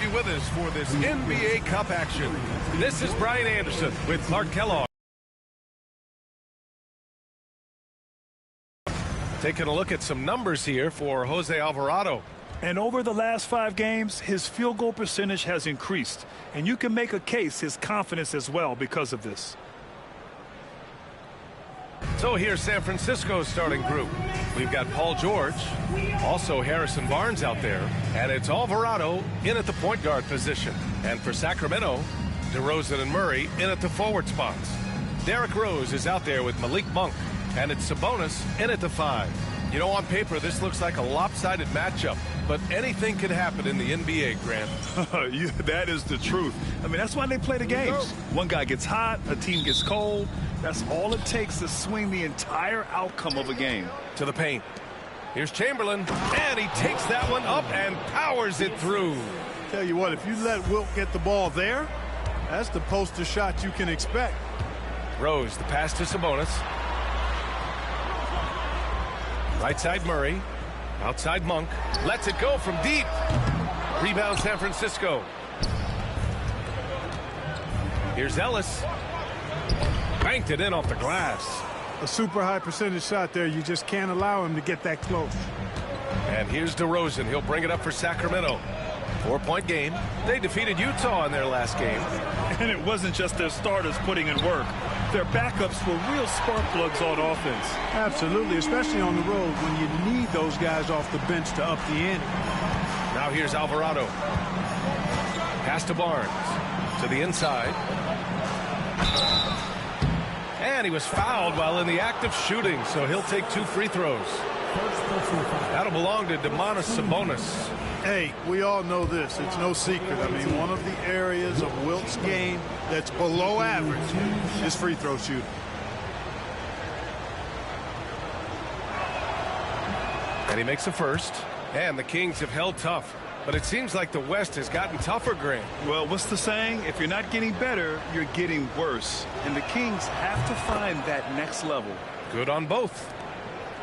have you with us for this NBA Cup action. This is Brian Anderson with Clark Kellogg. Taking a look at some numbers here for Jose Alvarado. And over the last 5 games, his field goal percentage has increased. And you can make a case his confidence as well because of this. So here's San Francisco's starting group. We've got Paul George, also Harrison Barnes out there, and it's Alvarado in at the point guard position. And for Sacramento, DeRozan and Murray in at the forward spots. Derrick Rose is out there with Malik Monk, and it's Sabonis in at the 5. You know, on paper, this looks like a lopsided matchup, but anything can happen in the NBA, Grant. Yeah, that is the truth. I mean, that's why they play the games. One guy gets hot, a team gets cold. That's all it takes to swing the entire outcome of a game. To the paint. Here's Chamberlain, and he takes that one up and powers it through. Tell you what, if you let Wilt get the ball there, that's the poster shot you can expect. Rose, the pass to Sabonis. Right side Murray. Outside Monk. Lets it go from deep. Rebound San Francisco. Here's Ellis. Banked it in off the glass. A super high percentage shot there. You just can't allow him to get that close. And here's DeRozan. He'll bring it up for Sacramento. 4-point game. They defeated Utah in their last game. And it wasn't just their starters putting in work. Their backups were real spark plugs on offense. Absolutely, especially on the road when you need those guys off the bench to up the ante. Now here's Alvarado. Pass to Barnes. To the inside. And he was fouled while in the act of shooting, so he'll take 2 free throws. That'll belong to Domantas Sabonis. Hey, we all know this. It's no secret. I mean, one of the areas of Wilt's game that's below average is free throw shooting. And he makes the first. And the Kings have held tough. But it seems like the West has gotten tougher, Grant. Well, what's the saying? If you're not getting better, you're getting worse. And the Kings have to find that next level. Good on both.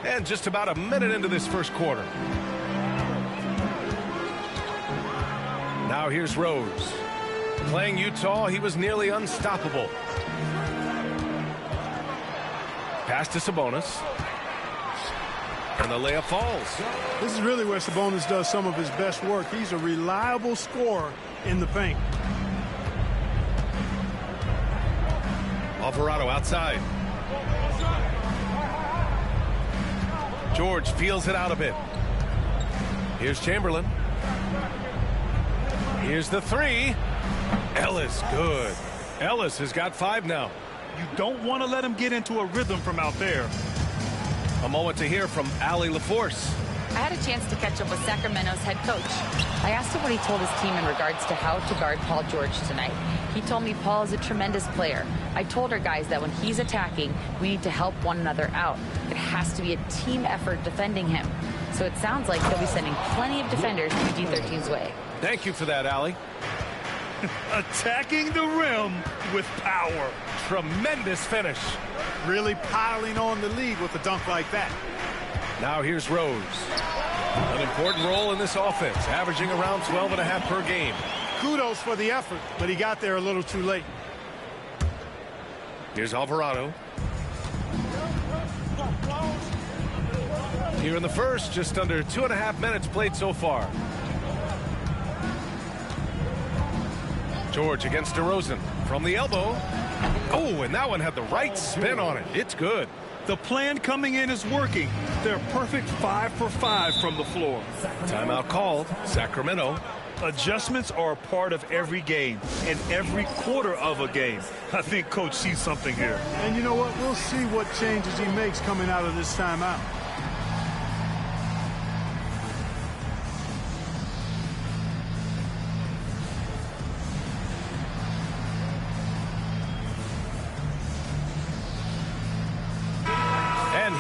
And just about a minute into this first quarter. Now here's Rose. Playing Utah, he was nearly unstoppable. Pass to Sabonis. And the layup falls. This is really where Sabonis does some of his best work. He's a reliable scorer in the paint. Alvarado outside. George feels it out a bit. Here's Chamberlain. Here's the 3. Ellis, good. Ellis has got 5 now. You don't want to let him get into a rhythm from out there. A moment to hear from Allie LaForce. I had a chance to catch up with Sacramento's head coach. I asked him what he told his team in regards to how to guard Paul George tonight. He told me Paul is a tremendous player. I told our guys that when he's attacking, we need to help one another out. It has to be a team effort defending him. So it sounds like he'll be sending plenty of defenders PG-13's way. Thank you for that, Allie. Attacking the rim with power. Tremendous finish. Really piling on the lead with a dunk like that. Now here's Rose. An important role in this offense, averaging around 12.5 per game. Kudos for the effort, but he got there a little too late. Here's Alvarado. Here in the first, just under 2.5 minutes played so far. George against DeRozan from the elbow. Oh, and that one had the right spin on it. It's good. The plan coming in is working. They're perfect 5 for 5 from the floor. Timeout called. Sacramento. Adjustments are a part of every game and every quarter of a game. I think Coach sees something here. And you know what? We'll see what changes he makes coming out of this timeout.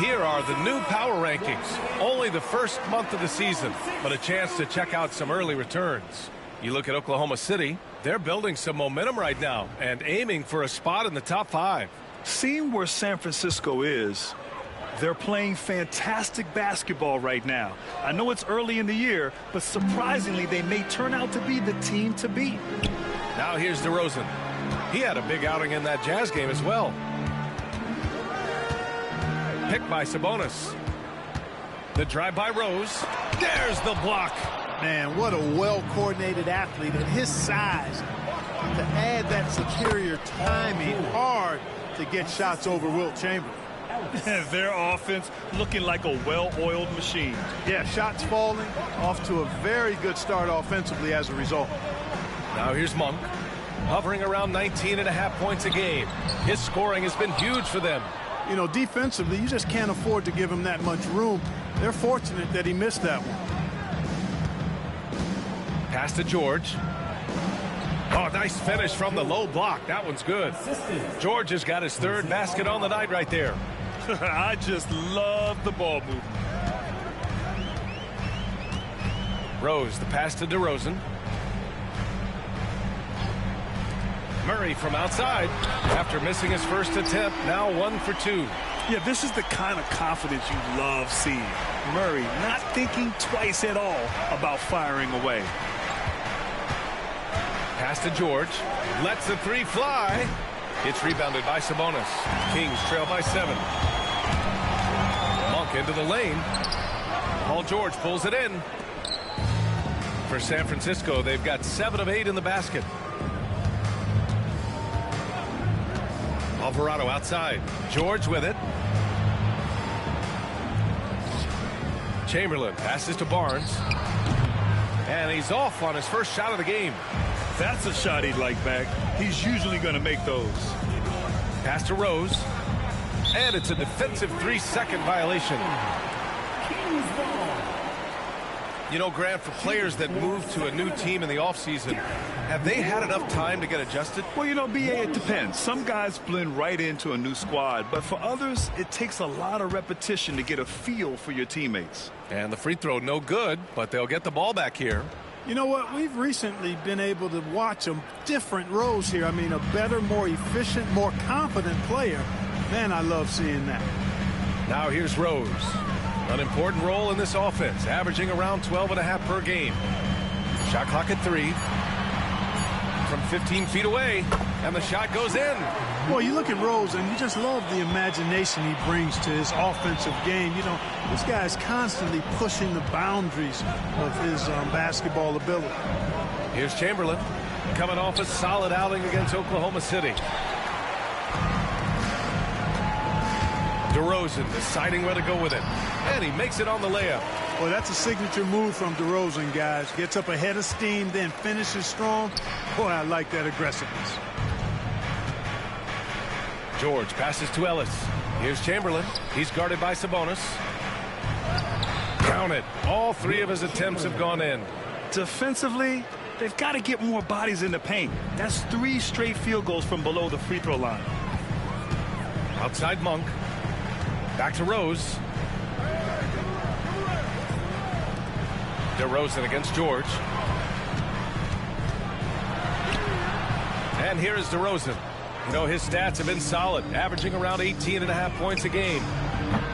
Here are the new power rankings. Only the first month of the season, but a chance to check out some early returns. You look at Oklahoma City, they're building some momentum right now and aiming for a spot in the top 5. Seeing where San Francisco is, They're playing fantastic basketball right now. I know it's early in the year, but surprisingly, they may turn out to be the team to beat. Now here's DeRozan. He had a big outing in that Jazz game as well. Picked by Sabonis. The drive by Rose. There's the block. Man, what a well-coordinated athlete at his size. To add that superior timing, hard to get shots over Wilt Chamberlain. Their offense looking like a well-oiled machine. Yeah, shots falling, off to a very good start offensively as a result. Now here's Monk, hovering around 19.5 points a game. His scoring has been huge for them. You know, defensively, you just can't afford to give him that much room. They're fortunate that he missed that one. Pass to George. Oh, nice finish from the low block. That one's good. George has got his third basket on the night right there. I just love the ball movement. Rose, the pass to DeRozan. Murray from outside. After missing his first attempt, now 1 for 2. Yeah, this is the kind of confidence you love seeing. Murray not thinking twice at all about firing away. Pass to George. Lets the three fly. It's rebounded by Sabonis. Kings trail by 7. Monk into the lane. Paul George pulls it in. For San Francisco, they've got 7 of 8 in the basket. Alvarado outside. George with it. Chamberlain passes to Barnes. And he's off on his first shot of the game. That's a shot he'd like back. He's usually going to make those. Pass to Rose. And it's a defensive 3-second violation. You know, Grant, for players that move to a new team in the offseason, have they had enough time to get adjusted? Well, you know, B.A., it depends. Some guys blend right into a new squad, but for others, it takes a lot of repetition to get a feel for your teammates. And the free throw, no good, but they'll get the ball back here. You know what? We've recently been able to watch a different Rose here. I mean, a better, more efficient, more confident player. Man, I love seeing that. Now here's Rose. An important role in this offense, averaging around 12.5 per game. Shot clock at 3. From 15 feet away, and the shot goes in. Well, you look at Rose, and you just love the imagination he brings to his offensive game. You know, this guy is constantly pushing the boundaries of his basketball ability. Here's Chamberlain, coming off a solid outing against Oklahoma City. DeRozan deciding where to go with it. And he makes it on the layup. Well, that's a signature move from DeRozan, guys. Gets up ahead of steam, then finishes strong. Boy, I like that aggressiveness. George passes to Ellis. Here's Chamberlain. He's guarded by Sabonis. Count it. All 3 of his attempts have gone in. Defensively, they've got to get more bodies in the paint. That's 3 straight field goals from below the free throw line. Outside Monk. Back to Rose. DeRozan against George. And here is DeRozan. You know, his stats have been solid, averaging around 18.5 points a game.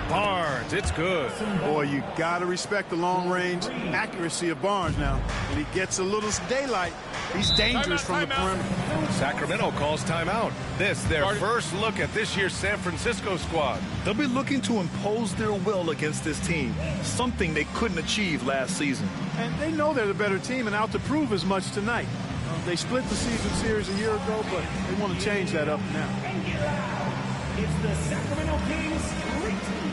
Barnes, it's good. Boy, you got to respect the long-range accuracy of Barnes now. When he gets a little daylight, he's dangerous from the perimeter. Sacramento calls timeout. This, their first look at this year's San Francisco squad. They'll be looking to impose their will against this team, something they couldn't achieve last season. And they know they're the better team and out to prove as much tonight. They split the season series a year ago, but they want to change that up now. It's the Sacramento Kings Great Team.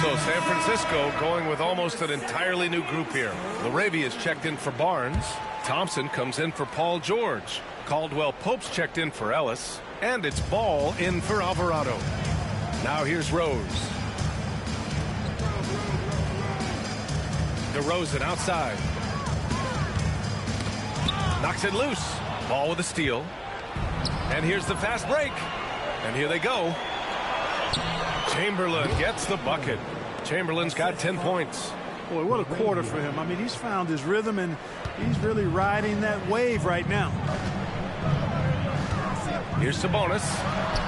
So San Francisco going with almost an entirely new group here. Larabia's checked in for Barnes. Thompson comes in for Paul George. Caldwell-Pope's checked in for Ellis. And it's Ball in for Alvarado. Now here's Rose. DeRozan outside. Knocks it loose. Ball with a steal. And here's the fast break. And here they go. Chamberlain gets the bucket. Chamberlain's got 10 points. Boy, what a quarter for him. I mean, he's found his rhythm, and he's really riding that wave right now. Here's Sabonis.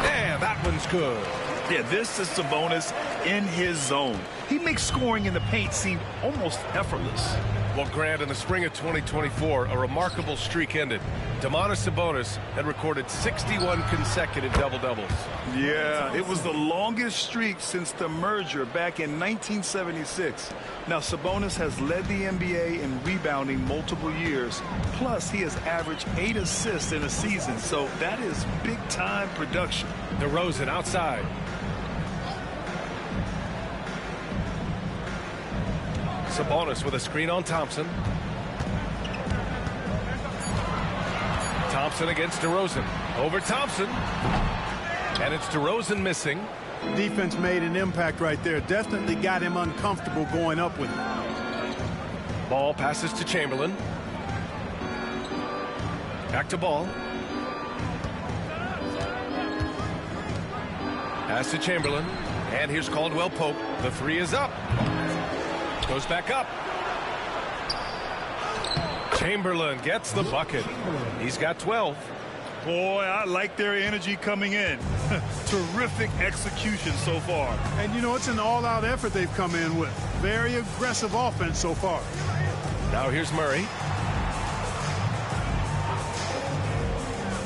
And that one's good. Yeah, this is Sabonis in his zone. He makes scoring in the paint seem almost effortless. Well, Grant, in the spring of 2024, a remarkable streak ended. Domantas Sabonis had recorded 61 consecutive double-doubles. Yeah, it was the longest streak since the merger back in 1976. Now, Sabonis has led the NBA in rebounding multiple years. Plus, he has averaged 8 assists in a season, so that is big-time production. DeRozan outside. Sabonis with a screen on Thompson. Thompson against DeRozan. Over Thompson. And it's DeRozan missing. Defense made an impact right there. Definitely got him uncomfortable going up with it. Ball passes to Chamberlain. Back to Ball. Pass to Chamberlain. And here's Caldwell Pope. The three is up. Goes back up. Chamberlain gets the bucket. He's got 12. Boy, I like their energy coming in. Terrific execution so far. And, you know, it's an all-out effort they've come in with. Very aggressive offense so far. Now here's Murray.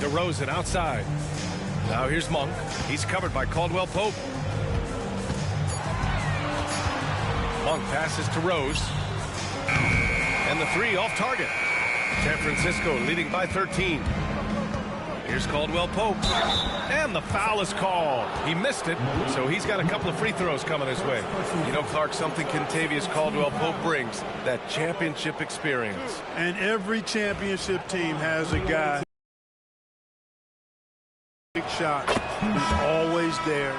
DeRozan outside. Now here's Monk. He's covered by Caldwell Pope. Monk passes to Rose. And the three off target. San Francisco leading by 13. Here's Caldwell Pope. And the foul is called. He missed it, so he's got a couple of free throws coming his way. You know, Clark, something Kentavious Caldwell Pope brings, that championship experience. And every championship team has a guy. Big shot. Who's always there.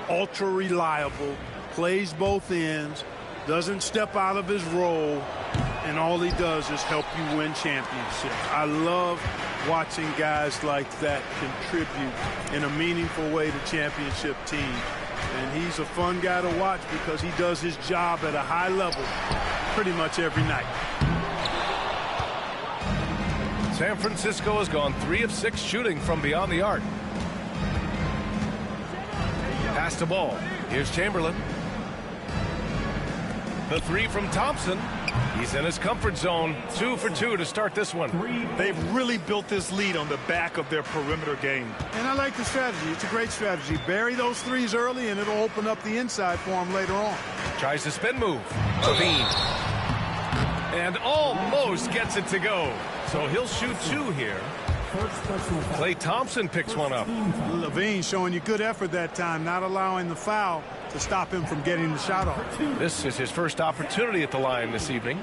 Ultra reliable. Plays both ends. Doesn't step out of his role. And all he does is help you win championships. I love watching guys like that contribute in a meaningful way to championship teams. And he's a fun guy to watch because he does his job at a high level pretty much every night. San Francisco has gone 3 of 6 shooting from beyond the arc. Pass to Ball. Here's Chamberlain. The three from Thompson. He's in his comfort zone. 2 for 2 to start this one. They've really built this lead on the back of their perimeter game. And I like the strategy. It's a great strategy. Bury those threes early, and it'll open up the inside for him later on. Tries to spin move. Levine. And almost gets it to go. So he'll shoot 2 here. Klay Thompson picks one up. Levine showing you good effort that time, not allowing the foul to stop him from getting the shot off. This is his first opportunity at the line this evening.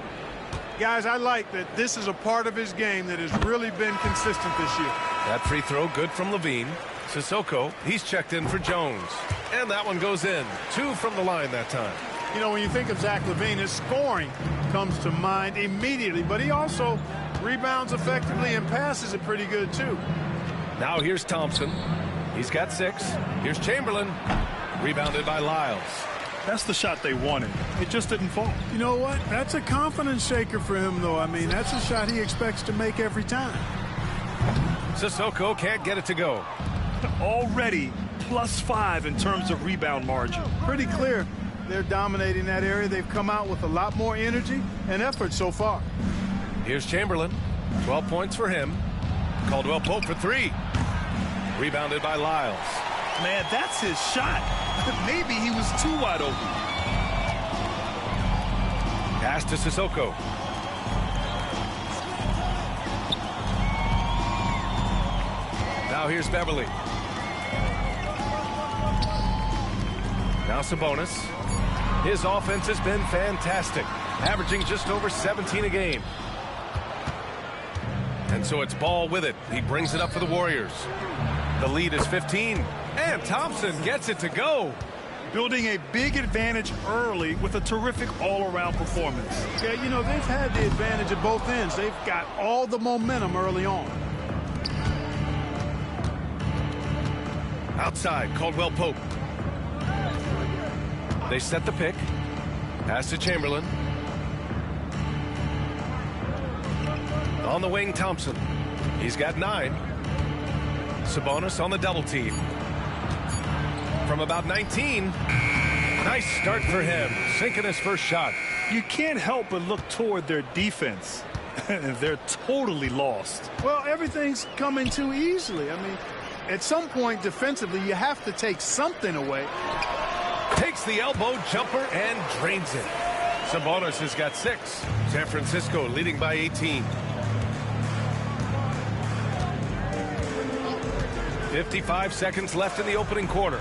Guys, I like that this is a part of his game that has really been consistent this year. That free throw good from Levine. Sissoko, he's checked in for Jones. And that one goes in. 2 from the line that time. You know, when you think of Zach LaVine, his scoring comes to mind immediately, but he also rebounds effectively and passes it pretty good, too. Now here's Thompson. He's got 6. Here's Chamberlain. Rebounded by Lyles. That's the shot they wanted. It just didn't fall. You know what? That's a confidence shaker for him, though. I mean, that's a shot he expects to make every time. Sissoko can't get it to go. Already +5 in terms of rebound margin. Pretty clear they're dominating that area. They've come out with a lot more energy and effort so far. Here's Chamberlain. 12 points for him. Caldwell Pope for 3. Rebounded by Lyles. Man, that's his shot. Maybe he was too wide open. Pass to Sissoko. Now here's Beverly. Now Sabonis. His offense has been fantastic, averaging just over 17 a game. And so it's Ball with it. He brings it up for the Warriors. The lead is 15. And Thompson gets it to go. Building a big advantage early with a terrific all-around performance. Yeah, you know, they've had the advantage at both ends. They've got all the momentum early on. Outside, Caldwell Pope. They set the pick. Pass to Chamberlain. On the wing, Thompson. He's got 9. Sabonis on the double team. From about 19. Nice start for him. Sinking his first shot. You can't help but look toward their defense. They're totally lost. Well, everything's coming too easily. I mean, at some point defensively, you have to take something away. Takes the elbow jumper and drains it. Sabonis has got 6. San Francisco leading by 18. 55 seconds left in the opening quarter.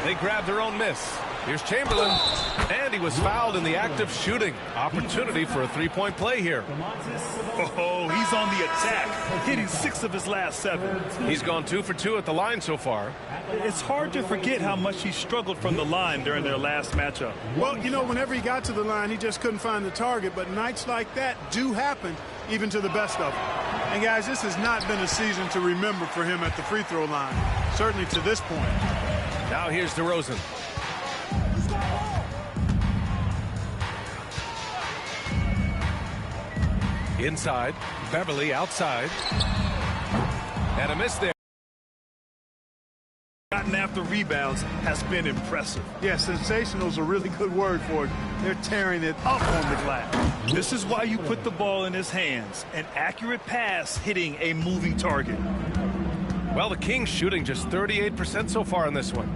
They grab their own miss. Here's Chamberlain, and he was fouled in the act of shooting. Opportunity for a three-point play here. Oh, he's on the attack, hitting 6 of his last 7. He's gone 2 for 2 at the line so far. It's hard to forget how much he struggled from the line during their last matchup. Well, you know, whenever he got to the line, he just couldn't find the target, but nights like that do happen even to the best of them. And, guys, this has not been a season to remember for him at the free throw line, certainly to this point. Now here's DeRozan. Inside, Beverly outside. And a miss there. Gotten after rebounds has been impressive. Yeah, sensational is a really good word for it. They're tearing it up on the glass. This is why you put the ball in his hands. An accurate pass hitting a moving target. Well, the Kings shooting just 38% so far in this one.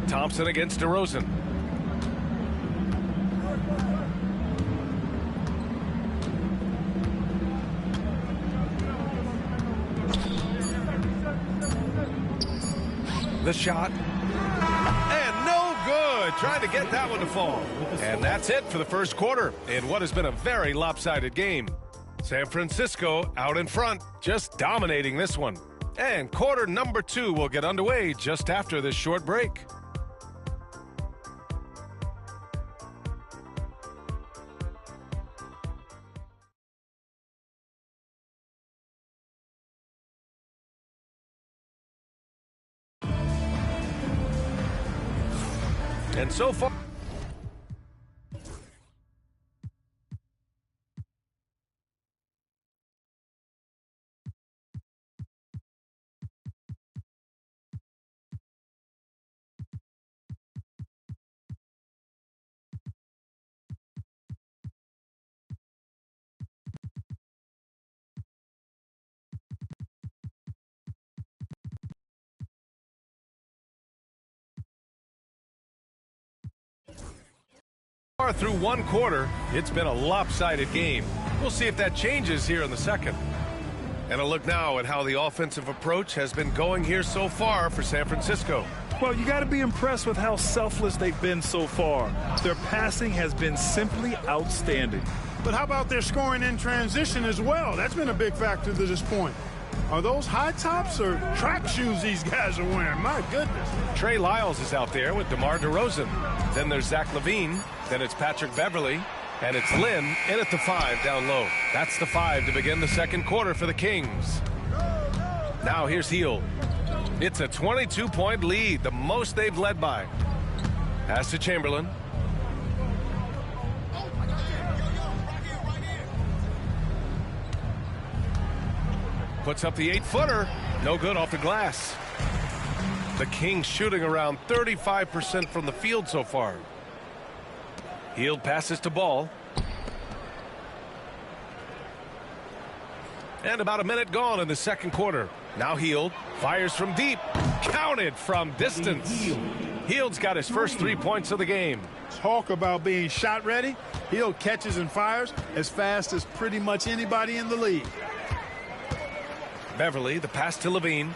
Thompson against DeRozan. The shot. And no good. Trying to get that one to fall. And that's it for the first quarter in what has been a very lopsided game. San Francisco out in front, just dominating this one. And quarter number 2 will get underway just after this short break. And so far, through one quarter, it's been a lopsided game. We'll see if that changes here in the second. And a look now at how the offensive approach has been going here so far for San Francisco. Well, you got to be impressed with how selfless they've been so far. Their passing has been simply outstanding. But how about their scoring in transition as well? That's been a big factor to this point. Are those high tops or track shoes these guys are wearing? My goodness. Trey Lyles is out there with DeMar DeRozan. Then there's Zach LaVine. Then it's Patrick Beverly. And it's Lynn in at the 5 down low. That's the 5 to begin the second quarter for the Kings. Now here's Hield. It's a 22-point lead, the most they've led by. Pass to Chamberlain. Puts up the 8-footer. No good off the glass. The Kings shooting around 35% from the field so far. Hield passes to Ball. And about a minute gone in the second quarter. Now Hield fires from deep. Counted from distance. Hield's got his first 3 points of the game. Talk about being shot ready. Hield catches and fires as fast as pretty much anybody in the league. Beverly, the pass to LaVine.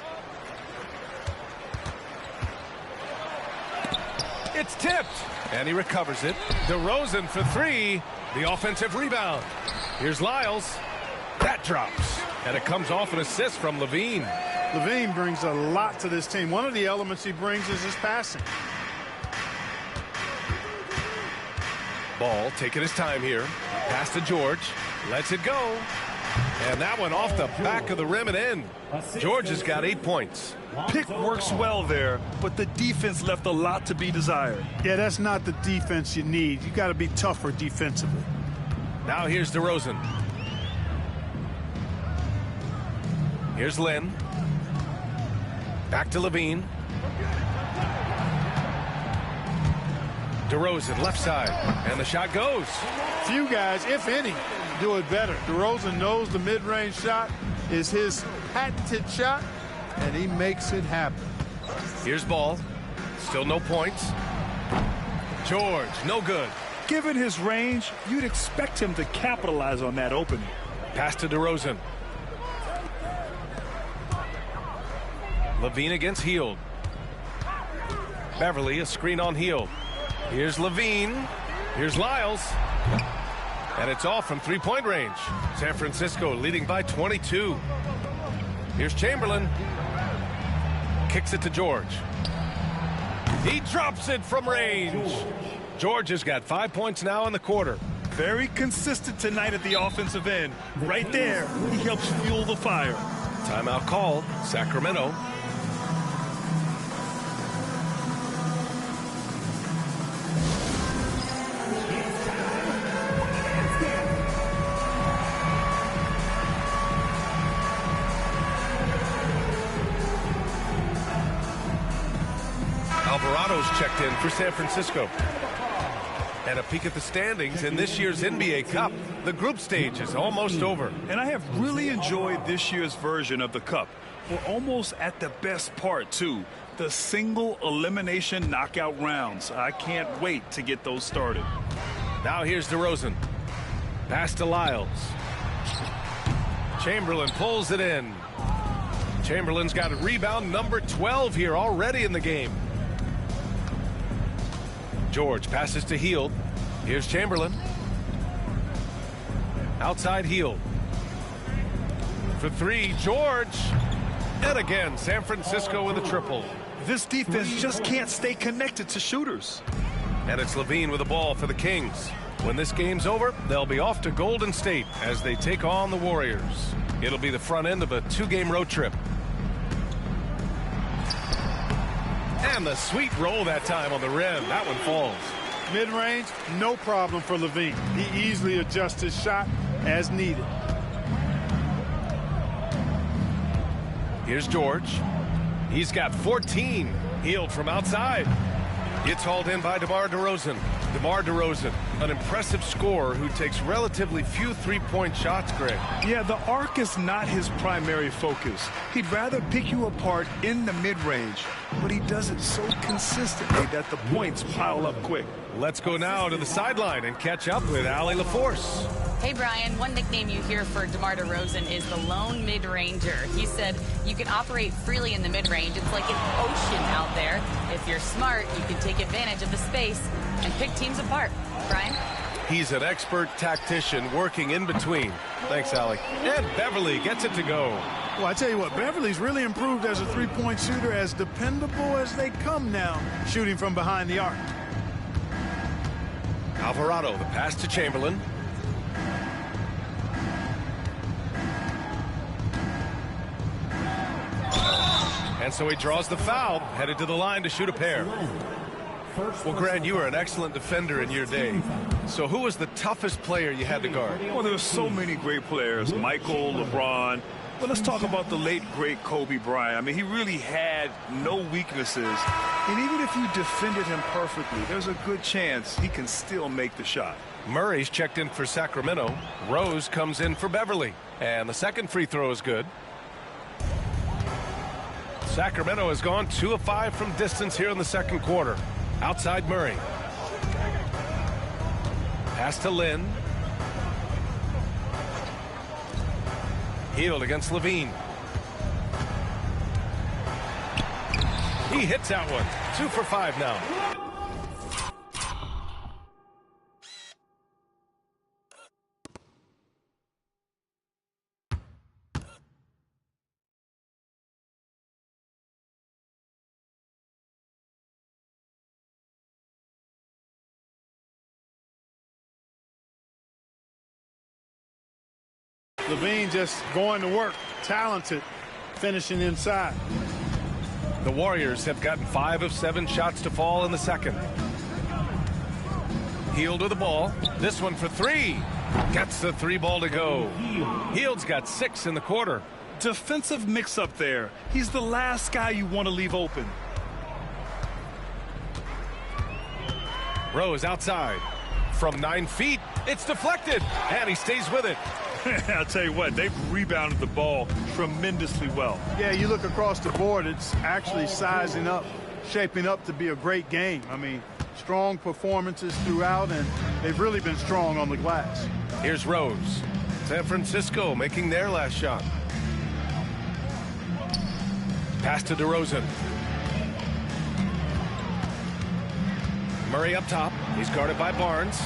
It's tipped. And he recovers it. DeRozan for 3. The offensive rebound. Here's Lyles. That drops. And it comes off an assist from LaVine. LaVine brings a lot to this team. One of the elements he brings is his passing. Ball taking his time here. Pass to George. Lets it go. And that one off the back of the rim and in. George has got 8 points. Pick works well there, but the defense left a lot to be desired. Yeah, that's not the defense you need. You got to be tougher defensively. Now here's DeRozan. Here's Lynn. Back to Levine. DeRozan, left side, and the shot goes. Few guys, if any, do it better. DeRozan knows the mid-range shot is his patented shot, and he makes it happen. Here's Ball. Still no points. George, no good. Given his range, you'd expect him to capitalize on that opening. Pass to DeRozan. Levine against Hield. Beverly, a screen on Hield. Here's Levine. Here's Lyles. And it's all from three-point range. San Francisco leading by 22. Here's Chamberlain. Kicks it to George. He drops it from range. George has got 5 points now in the quarter. Very consistent tonight at the offensive end. Right there, he helps fuel the fire. Timeout called. Sacramento. Alvarado's checked in for San Francisco. And a peek at the standings in this year's NBA Cup. The group stage is almost over. And I have really enjoyed this year's version of the Cup. We're almost at the best part, too. The single elimination knockout rounds. I can't wait to get those started. Now here's DeRozan. Pass to Lyles. Chamberlain pulls it in. Chamberlain's got a rebound number 12 here already in the game. George passes to Hield. Here's Chamberlain. Outside Hield. For three, George. And again, San Francisco with a triple. This defense just can't stay connected to shooters. And it's Levine with the ball for the Kings. When this game's over, they'll be off to Golden State as they take on the Warriors. It'll be the front end of a two-game road trip. And the sweet roll that time on the rim. That one falls. Mid-range, no problem for Levine. He easily adjusts his shot as needed. Here's George. He's got 14. Hield from outside. It's hauled in by DeMar DeRozan. DeMar DeRozan, an impressive scorer who takes relatively few three-point shots, Greg. Yeah, the arc is not his primary focus. He'd rather pick you apart in the mid-range, but he does it so consistently that the points pile up quick. Let's go now to the sideline and catch up with Allie LaForce. Hey, Brian, one nickname you hear for DeMar DeRozan is the lone mid-ranger. He said you can operate freely in the mid-range. It's like an ocean out there. If you're smart, you can take advantage of the space and pick teams apart. Brian? He's an expert tactician working in between. Thanks, Allie. And Beverly gets it to go. Well, I tell you what, Beverly's really improved as a three-point shooter, as dependable as they come now, shooting from behind the arc. Alvarado, the pass to Chamberlain. And so he draws the foul, headed to the line to shoot a pair. Well, Grant, you were an excellent defender in your day. So who was the toughest player you had to guard? Well, there were so many great players, Michael, LeBron. But let's talk about the late, great Kobe Bryant. I mean, he really had no weaknesses. And even if you defended him perfectly, there's a good chance he can still make the shot. Murray's checked in for Sacramento. Rose comes in for Beverly. And the second free throw is good. Sacramento has gone 2 of 5 from distance here in the second quarter. Outside Murray. Pass to Lynn. Hield against Levine. He hits that one. 2 for 5 now. Levine just going to work, talented, finishing inside. The Warriors have gotten 5 of 7 shots to fall in the second. Hield with the ball. This one for 3. Gets the 3-ball to go. Hield's got 6 in the quarter. Defensive mix-up there. He's the last guy you want to leave open. Rose outside. From 9 feet, it's deflected, and he stays with it. I'll tell you what, they've rebounded the ball tremendously well. Yeah, you look across the board, it's actually sizing up, shaping up to be a great game. I mean, strong performances throughout, and they've really been strong on the glass. Here's Rose. San Francisco making their last shot. Pass to DeRozan. Murray up top. He's guarded by Barnes.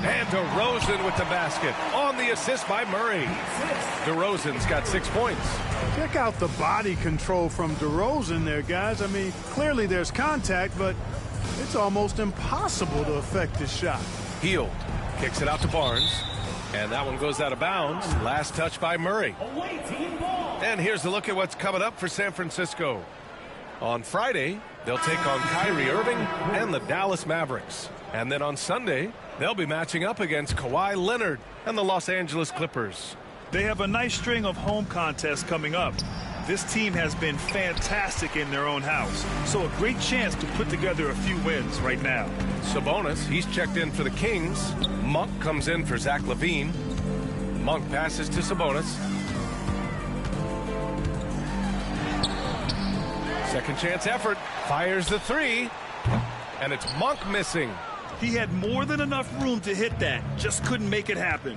And DeRozan with the basket. On the assist by Murray. DeRozan's got 6 points. Check out the body control from DeRozan there, guys. I mean, clearly there's contact, but it's almost impossible to affect this shot. Hield kicks it out to Barnes. And that one goes out of bounds. Last touch by Murray. And here's a look at what's coming up for San Francisco. On Friday, they'll take on Kyrie Irving and the Dallas Mavericks. And then on Sunday, they'll be matching up against Kawhi Leonard and the Los Angeles Clippers. They have a nice string of home contests coming up. This team has been fantastic in their own house, so a great chance to put together a few wins right now. Sabonis, he's checked in for the Kings. Monk comes in for Zach LaVine. Monk passes to Sabonis. Second chance effort. Fires the 3. And it's Monk missing. He had more than enough room to hit that. Just couldn't make it happen.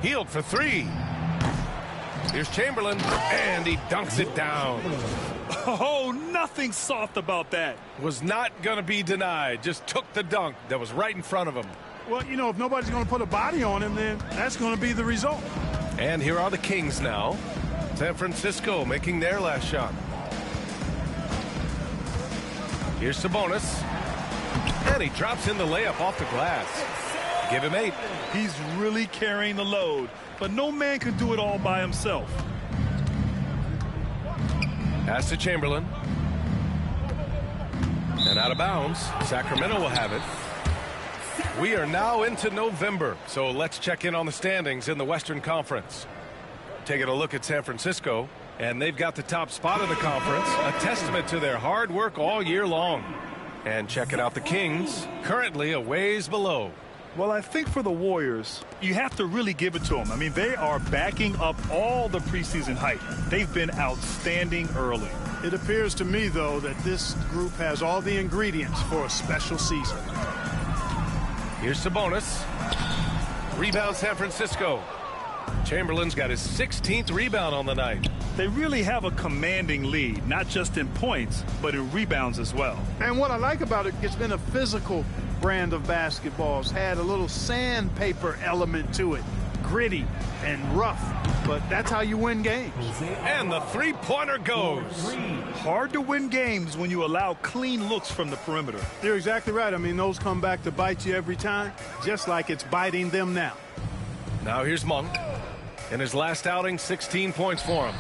Hield for 3. Here's Chamberlain. And he dunks it down. Oh, nothing soft about that. Was not going to be denied. Just took the dunk that was right in front of him. Well, you know, if nobody's going to put a body on him, then that's going to be the result. And here are the Kings now. San Francisco making their last shot. Here's Sabonis. And he drops in the layup off the glass. Give him 8. He's really carrying the load, but no man can do it all by himself. Pass to Chamberlain. And out of bounds. Sacramento will have it. We are now into November, so let's check in on the standings in the Western Conference. Taking a look at San Francisco, and they've got the top spot in the conference, a testament to their hard work all year long. And checking out the Kings, currently a ways below. Well, I think for the Warriors, you have to really give it to them. I mean, they are backing up all the preseason hype. They've been outstanding early. It appears to me, though, that this group has all the ingredients for a special season. Here's Sabonis. Rebound San Francisco. Chamberlain's got his 16th rebound on the night. They really have a commanding lead, not just in points, but in rebounds as well. And what I like about it, it's been a physical brand of basketball. It's had a little sandpaper element to it. Gritty and rough, but that's how you win games. And the three-pointer goes. Hard to win games when you allow clean looks from the perimeter. You're exactly right. I mean, those come back to bite you every time, just like it's biting them now. Now here's Monk. In his last outing, 16 points for him.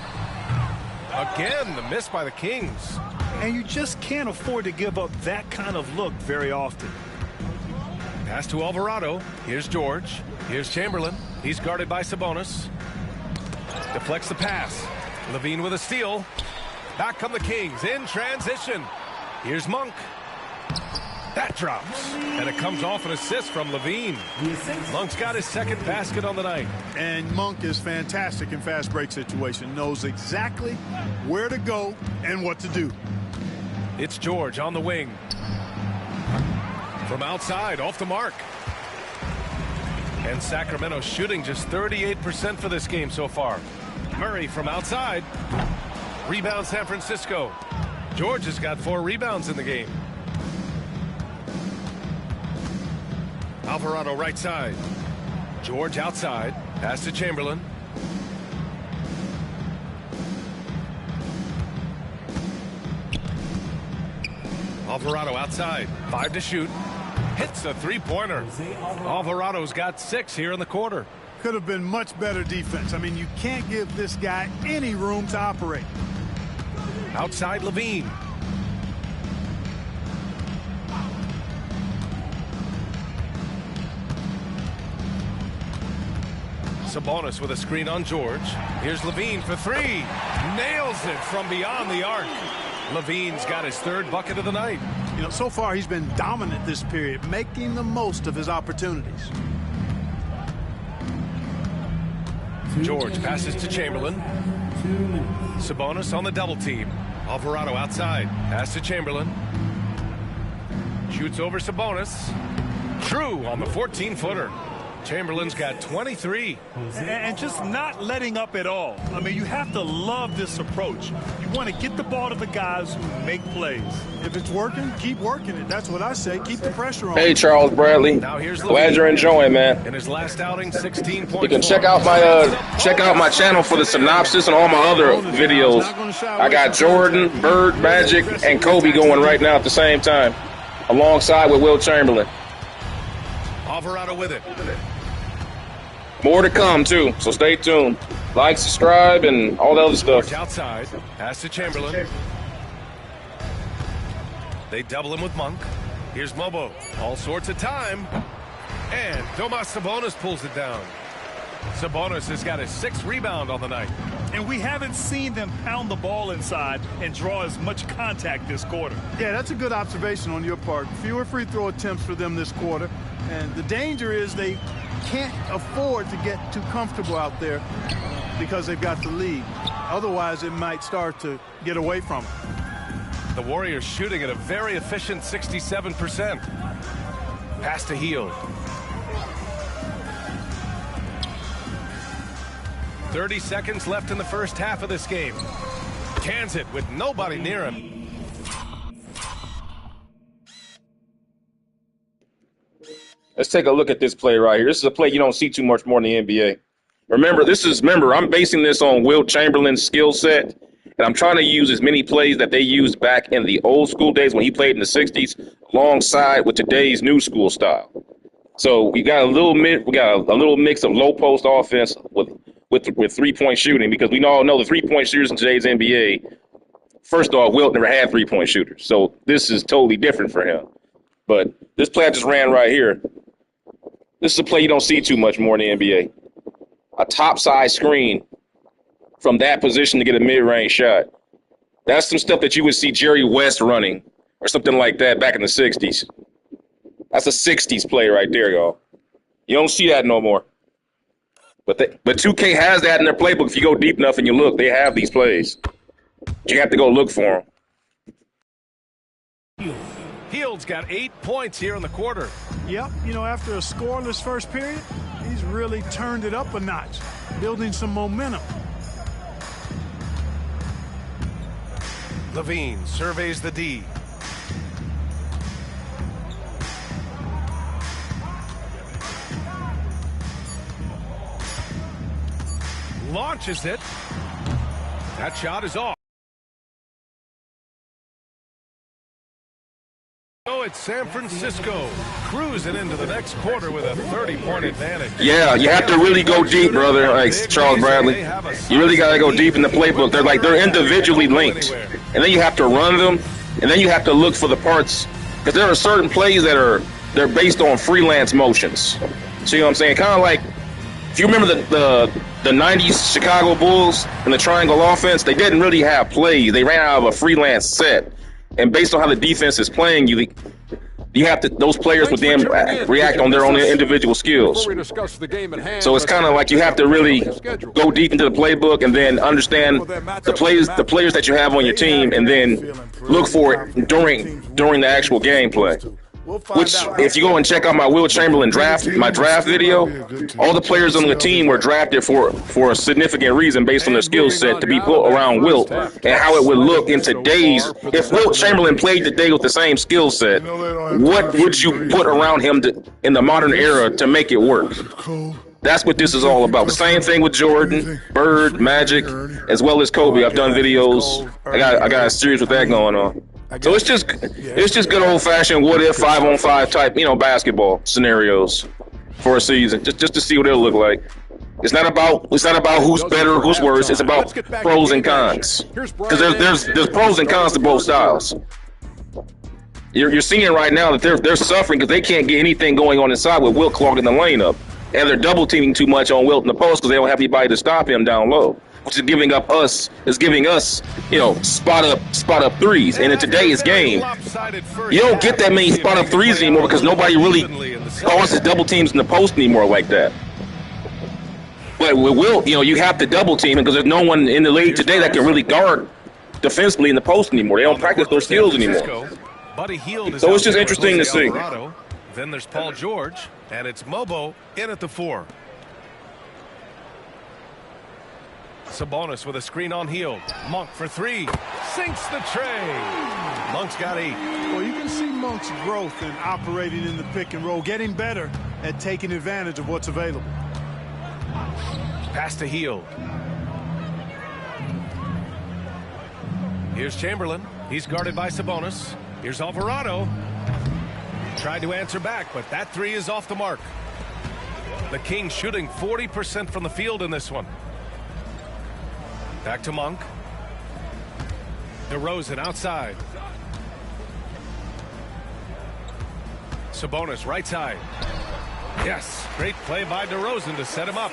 Again, the miss by the Kings. And you just can't afford to give up that kind of look very often. Pass to Alvarado. Here's George. Here's Chamberlain. He's guarded by Sabonis. Deflects the pass. LaVine with a steal. Back come the Kings in transition. Here's Monk. That drops. And it comes off an assist from LaVine. Monk's got his second basket on the night. And Monk is fantastic in fast break situation. Knows exactly where to go and what to do. It's George on the wing. From outside, off the mark. And Sacramento shooting just 38% for this game so far. Murray from outside. Rebound San Francisco. George has got 4 rebounds in the game. Alvarado right side. George outside. Pass to Chamberlain. Alvarado outside. 5 to shoot. Hits the three-pointer. Alvarado's got 6 here in the quarter. could have been much better defense. I mean, you can't give this guy any room to operate. Outside Levine. Sabonis with a screen on George. Here's Levine for three. Nails it from beyond the arc. Levine's got his third bucket of the night. You know, so far he's been dominant this period, making the most of his opportunities. George passes to Chamberlain. Sabonis on the double team. Alvarado outside. Pass to Chamberlain. Shoots over Sabonis. True on the 14-footer. Chamberlain's got 23. And just not letting up at all. I mean, you have to love this approach. You want to get the ball to the guys who make plays. If it's working, keep working it. That's what I say. Keep the pressure on. Hey, Charles Bradley. Now here's Glad you're enjoying, man. In his last outing, 16 points. You can check out my channel for the synopsis and all my other videos. I got Jordan, Bird, Magic, and Kobe going right now at the same time, alongside with Wilt Chamberlain. Alvarado with it. More to come, too, so stay tuned. Like, subscribe, and all the other stuff. Outside. Pass to Chamberlain. They double him with Monk. Here's Mobo. All sorts of time. And Domas Sabonis pulls it down. Sabonis has got his 6th rebound on the night. And we haven't seen them pound the ball inside and draw as much contact this quarter. Yeah, that's a good observation on your part. Fewer free throw attempts for them this quarter. And the danger is they can't afford to get too comfortable out there because they've got the lead. Otherwise, it might start to get away from them. The Warriors shooting at a very efficient 67%. Pass to Hield. 30 seconds left in the first half of this game. Cans it with nobody near him. Let's take a look at this play right here. This is a play you don't see too much more in the NBA. Remember, I'm basing this on Wilt Chamberlain's skill set, and I'm trying to use as many plays that they used back in the old school days when he played in the 60s alongside with today's new school style. So we got a little mix of low post offense with three-point shooting, because we all know the three-point shooters in today's NBA, first off, Wilt never had three-point shooters. So this is totally different for him. But this play I just ran right here, this is a play you don't see too much more in the NBA. A top-side screen from that position to get a mid-range shot. That's some stuff that you would see Jerry West running or something like that back in the 60s. That's a 60s play right there, y'all. You don't see that no more. But 2K has that in their playbook. If you go deep enough and you look, they have these plays. You have to go look for them. Hield's got 8 points here in the quarter. Yep, you know, after a scoreless first period, he's really turned it up a notch, building some momentum. Levine surveys the D. Launches it. That shot is off. Oh, it's San Francisco cruising into the next quarter with a 30-point advantage. Yeah, you have to really go deep, brother, like Charles Bradley. You really got to go deep in the playbook. They're individually linked. And then you have to run them, and then you have to look for the parts. Because there are certain plays that they're based on freelance motions. See what I'm saying? Kind of like, if you remember the 90s Chicago Bulls and the triangle offense, they didn't really have plays. They ran out of a freelance set. And based on how the defense is playing, you have to, those players would then react on their own individual skills. So it's kind of like you have to really go deep into the playbook and then understand the players that you have on your team, and then look for it during the actual gameplay. Which, if you go and check out my Wilt Chamberlain draft video, all the players on the team were drafted for a significant reason based on their skill set to be put around Wilt, and how it would look in today's. If Wilt Chamberlain played today with the same skill set, what would you put around him in the modern era to make it work? That's what this is all about. The same thing with Jordan, Bird, Magic, as well as Kobe. I've done videos. I got a series with that going on. So it's just good old-fashioned what-if 5-on-5 type, basketball scenarios for a season, just to see what it'll look like. It's not about who's better or who's worse. It's about pros and cons. Because there's pros and cons to both styles. You're seeing right now that they're suffering because they can't get anything going on inside with Wilt clogging the lane up, and they're double teaming too much on Wilt in the post because they don't have anybody to stop him down low, which is giving us spot up threes. And in today's game, you don't get that many spot up threes anymore because nobody really causes double teams in the post anymore like that. But with Wilt, you have to double team him because there's no one in the league today that can really guard defensively in the post anymore. They don't practice their skills anymore. So it's just interesting to see. Then there's Paul George, and it's Mobo in at the 4. Sabonis with a screen on Hield. Monk for 3. Sinks the tray. Monk's got 8. Well, you can see Monk's growth in operating in the pick and roll, getting better at taking advantage of what's available. Pass to Hield. Here's Chamberlain. He's guarded by Sabonis. Here's Alvarado. Tried to answer back, but that 3 is off the mark. The Kings shooting 40% from the field in this one. Back to Monk. DeRozan outside. Sabonis right side. Yes, great play by DeRozan to set him up.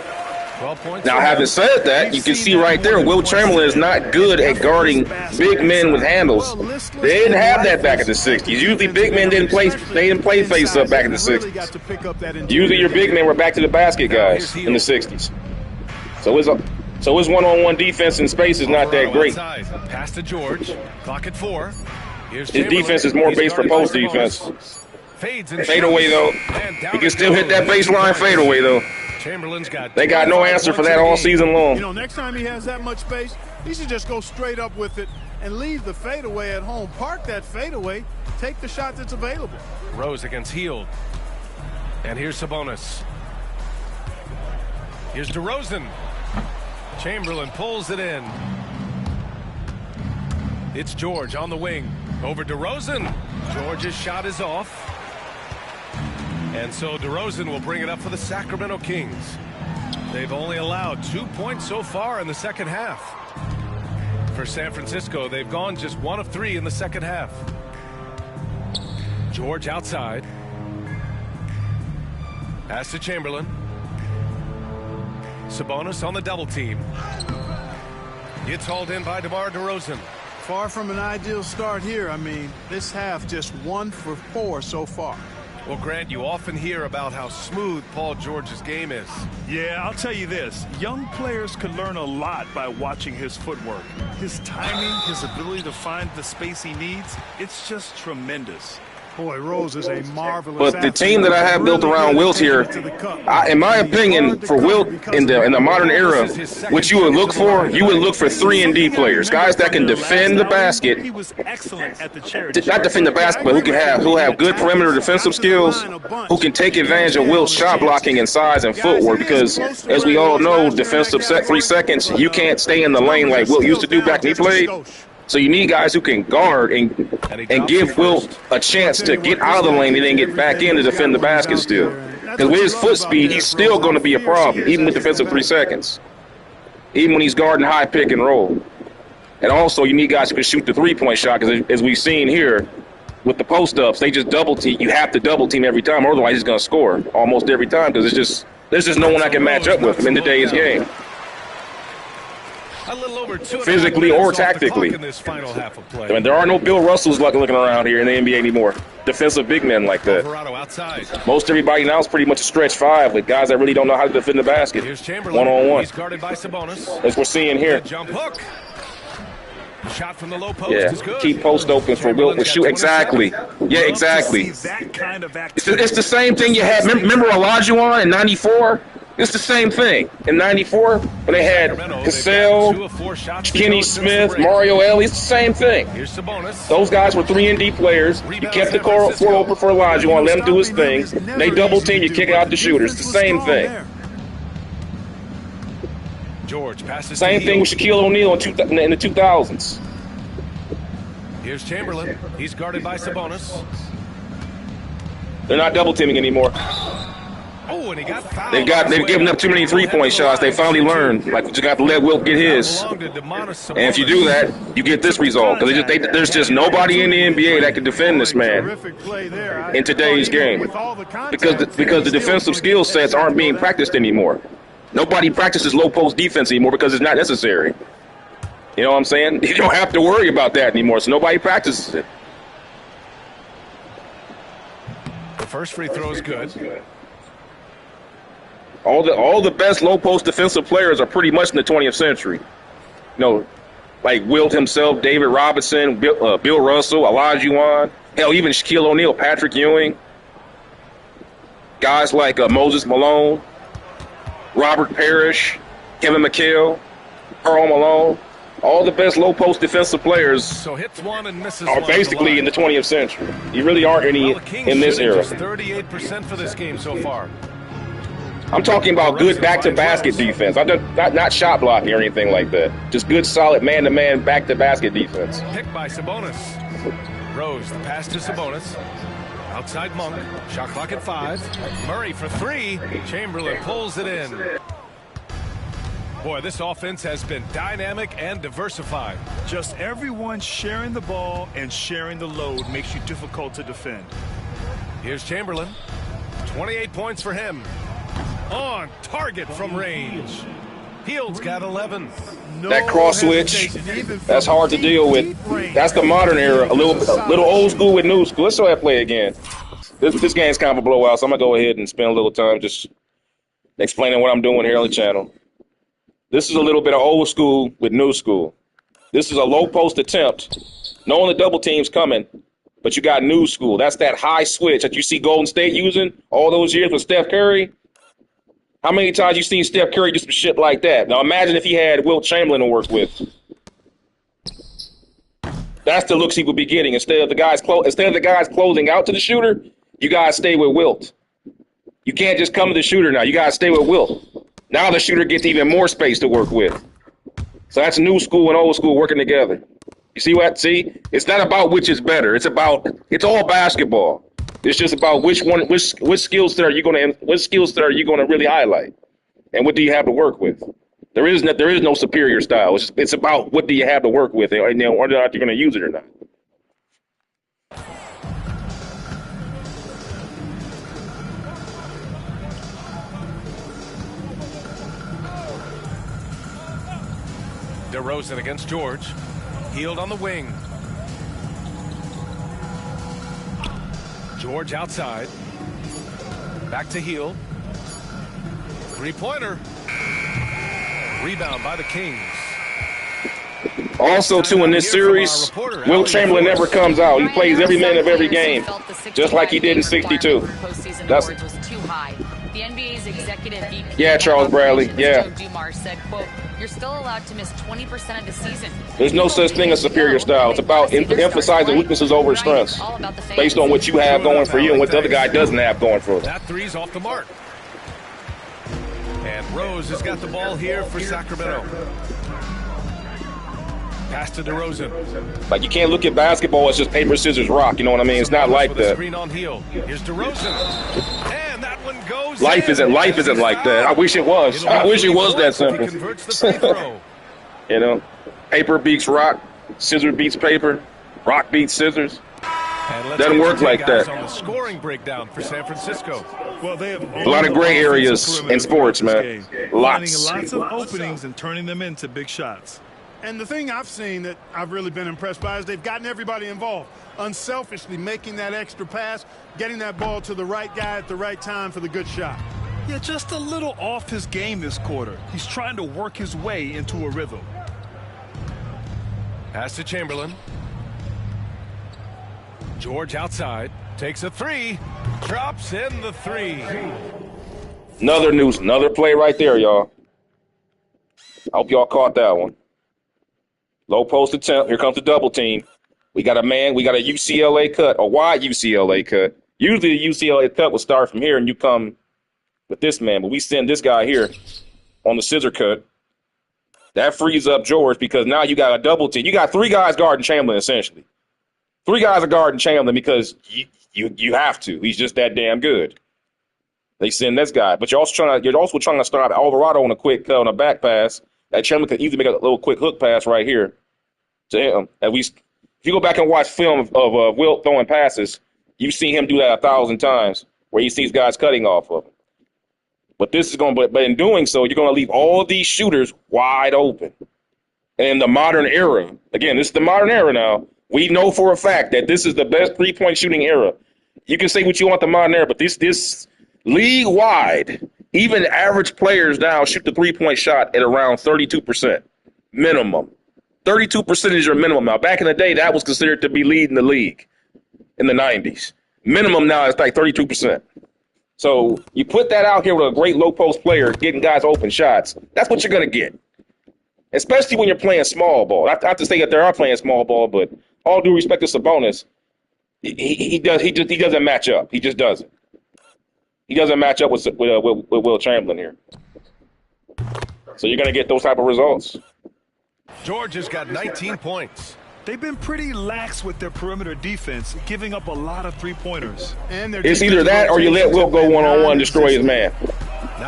12 points. Now, having said that, you can see right there, Wilt Chamberlain is not good at guarding big men with handles. They didn't have that back in the 60s. Usually, big men didn't play face up back in the 60s. Usually, your big men were back to the basket guys in the 60s. So his one-on-one defense in space is not that great. Pass to George. Clock at 4. His defense is more based for post defense. Fadeaway though, he can still hit that baseline fadeaway though. They got no answer for that all season long. Next time he has that much space, he should just go straight up with it and leave the fadeaway at home. Park that fadeaway, take the shot that's available. Rose against Hield. And here's Sabonis. Here's DeRozan. Chamberlain pulls it in. It's George on the wing. Over DeRozan. George's shot is off. And so DeRozan will bring it up for the Sacramento Kings. They've only allowed 2 points so far in the second half. For San Francisco, they've gone just 1 of 3 in the second half. George outside. Pass to Chamberlain. Sabonis on the double team. It's hauled in by DeMar DeRozan. Far from an ideal start here. I mean, this half just 1 for 4 so far. Well, Grant, you often hear about how smooth Paul George's game is. Yeah, I'll tell you this. Young players could learn a lot by watching his footwork. His timing, his ability to find the space he needs, it's just tremendous. Boy, Rose is a marvelous But the team that I have built around Wilt here, in my opinion, for Wilt in the modern era, what you would look for 3-and-D players, guys that can defend the basket. He was excellent at the Not defend the basket, but who have good perimeter defensive skills, who can take advantage of Wilt's shot blocking and size and footwork. Because as we all know, defensive set 3 seconds, you can't stay in the lane like Wilt used to do back when he played. So you need guys who can guard and give Wilt a chance to get out of the lane and then get back in to defend the basket still. Because with his foot speed, he's still going to be a problem, even with defensive 3 seconds. Even when he's guarding high pick and roll. And also, you need guys who can shoot the 3-point shot, because as we've seen here, with the post-ups, they just double team. You have to double team every time, otherwise he's going to score almost every time, because there's just no one that can match up with him in today's game. Physically or tactically. I mean, there are no Bill Russells looking around here in the NBA anymore. Defensive big men like that. Most everybody now is pretty much a stretch 5 with guys that really don't know how to defend the basket. One-on-one. As we're seeing here. Shot from the low post is good. Keep post open for Wilt to shoot. Exactly. Yeah, exactly. It's the same thing you had. Remember Olajuwon in '94? It's the same thing. In '94, when they had Cassell, Kenny Smith, Mario Ellie, it's the same thing. Those guys were 3-and-D players. You kept the court open for Olajuwon, let him do his thing. They double team, you kick out the shooters. It's the same thing. Same thing with Shaquille O'Neal in the 2000s. Here's Chamberlain. He's guarded by Sabonis. They're not double teaming anymore. Oh, Oh, and he got fouled. They've given up too many 3-point shots. They finally learned. Like, you just got to let Wilt get his. And if you do that, you get this result. Because there's just nobody in the NBA that can defend this man in today's game. Because the defensive skill sets aren't being practiced anymore. Nobody practices low post defense anymore because it's not necessary. You know what I'm saying? You don't have to worry about that anymore, so nobody practices it. The first free throw is good. All the best low post defensive players are pretty much in the 20th century. You know, like Wilt himself, David Robinson, Bill Russell, Olajuwon, hell, even Shaquille O'Neal, Patrick Ewing, guys like Moses Malone, Robert Parrish, Kevin McHale, Karl Malone. All the best low post defensive players so hits one and misses are basically in the 20th century. You really aren't any in this era. 38% for this game so far. I'm talking about good back-to-basket defense. Not shot blocking or anything like that. Just good, solid man-to-man back-to-basket defense. Picked by Sabonis. Rose, the pass to Sabonis. Outside Monk. Shot clock at 5. Murray for 3. Chamberlain pulls it in. Boy, this offense has been dynamic and diversified. Just everyone sharing the ball and sharing the load makes you difficult to defend. Here's Chamberlain. 28 points for him. On target from range. Hield's got 11. That cross switch, that's hard to deal with. That's the modern era. A little old school with new school. Let's show that play again. This game's kind of a blowout, so I'm going to go ahead and spend a little time just explaining what I'm doing here on the channel. This is a little bit of old school with new school. This is a low post attempt, knowing the double team's coming, but you got new school. That's that high switch that you see Golden State using all those years with Steph Curry. How many times you seen Steph Curry do some shit like that? Now imagine if he had Wilt Chamberlain to work with. That's the looks he would be getting. Instead of the guys closing out to the shooter, you guys stay with Wilt. You can't just come to the shooter now. You guys stay with Wilt. Now the shooter gets even more space to work with. So that's new school and old school working together. You see what? See? It's not about which is better. It's all basketball. It's just about which skill set are you gonna really highlight, and what do you have to work with. There is no superior style. It's about what do you have to work with, and whether or not you're gonna use it or not. DeRozan against George. Hield on the wing. George outside. Back to Hield. Three-pointer. Rebound by the Kings. Also, too, in this series, Wilt Chamberlain never comes out. He plays every minute of every game, just like he did in '62. That's too high. The NBA's executive VP, yeah, Charles Bradley. Yeah. Joe Dumars said, quote, "You're still allowed to miss 20% of the season." There's no such thing as superior style. It's about emphasizing weaknesses over strengths, based on what you have going for you and what the other guy doesn't have going for them. That three's off the mark. And Rose has got the ball here for Sacramento. Pass to DeRozan. Like, you can't look at basketball as just paper, scissors, rock. You know what I mean? It's not like that. Screen on Hield. Here's DeRozan. And that one goes. Life isn't like that. I wish it was. I wish it was that simple. You know, paper beats rock, scissors beats paper, rock beats scissors. Doesn't work like that. On the scoring breakdown for San Francisco. Well, they have a lot of gray areas in sports, man. Lots of openings and turning them into big shots. And the thing I've seen that I've really been impressed by is they've gotten everybody involved, unselfishly making that extra pass, getting that ball to the right guy at the right time for the good shot. Yeah, just a little off his game this quarter. He's trying to work his way into a rhythm. Pass to Chamberlain. George outside, takes a three, drops in the three. Another play right there, y'all. I hope y'all caught that one. Low post attempt. Here comes the double team. We got a UCLA cut, a wide UCLA cut. Usually the UCLA cut will start from here and you come with this man, but we send this guy here on the scissor cut. That frees up George because now you got a double team. You got three guys guarding Chamberlain, essentially. Three guys are guarding Chamberlain because you have to. He's just that damn good. They send this guy, but you're also trying to start Alvarado on a quick on a back pass. That Chamberlain could easily make a little quick hook pass right here to him. At least if you go back and watch film of Wilt throwing passes, you've seen him do that 1,000 times where he sees guys cutting off of him. But this is but in doing so, you're going to leave all these shooters wide open. And in the modern era, again, this is the modern era now. We know for a fact that this is the best three-point shooting era. You can say what you want the modern era, but this league-wide, even average players now shoot the three-point shot at around 32% minimum. 32% is your minimum now. Back in the day, that was considered to be leading the league in the 90s. Minimum now is like 32%. So you put that out here with a great low-post player getting guys open shots, that's what you're going to get, especially when you're playing small ball. Not to say that they are playing small ball, but all due respect to Sabonis, he doesn't match up. He just doesn't. He doesn't match up with Wilt Chamberlain here. So you're going to get those type of results. George has got 19 points. They've been pretty lax with their perimeter defense, giving up a lot of three-pointers. It's either that or you let Wilt go one-on-one, destroy his man.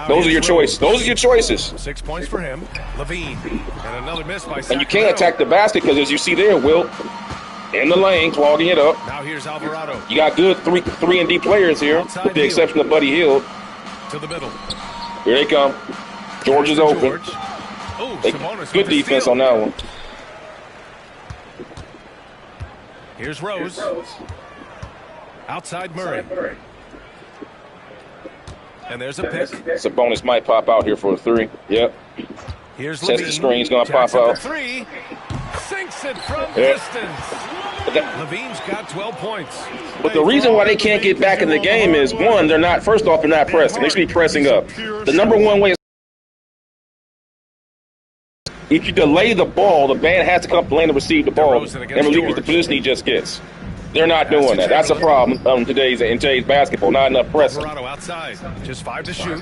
Those are your choices. Those are your choices. 6 points for him. Levine. And another miss by Sacramento. And you can't attack the basket because, as you see there, Wilt in the lane, clogging it up. Now here's Alvarado. You got good 3-and-D players here, with the exception of Buddy Hield. To the middle. Here they come. George is open. Good defense on that one. Here's Rose. Outside Murray. And there's a pick. Sabonis might pop out here for a three. Yep. Here's Test Levine. the screen's going to pop out. Three. Sinks it from distance. Levine's got 12 points. But the reason why they can't get back in the game is, one, they're not pressing. They should be pressing up. The number one way is if you delay the ball, the man has to come up the lane to receive the ball and relieve the position he just gets. They're not doing that. That's a problem in today's basketball. Not enough pressing. Outside, just 5 to shoot.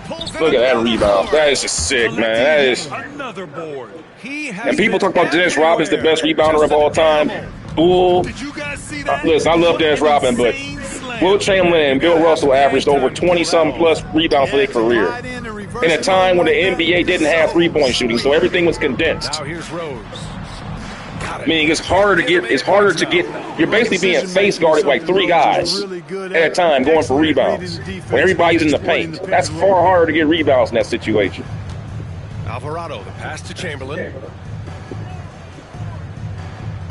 Look at that rebound. That is just sick, man. That is. Another board. And people talk about Dennis Rodman's the best rebounder of all time. Bull. Listen, I love Dennis Rodman, but Wilt Chamberlain and Bill Russell averaged over 20-something plus rebounds for their career in a time when the NBA didn't have three-point shooting, so everything was condensed. Now here's Rose. Meaning it's harder to get. You're basically being face guarded like three guys at a time going for rebounds when everybody's in the paint. That's far harder to get rebounds in that situation. Alvarado, the pass to Chamberlain.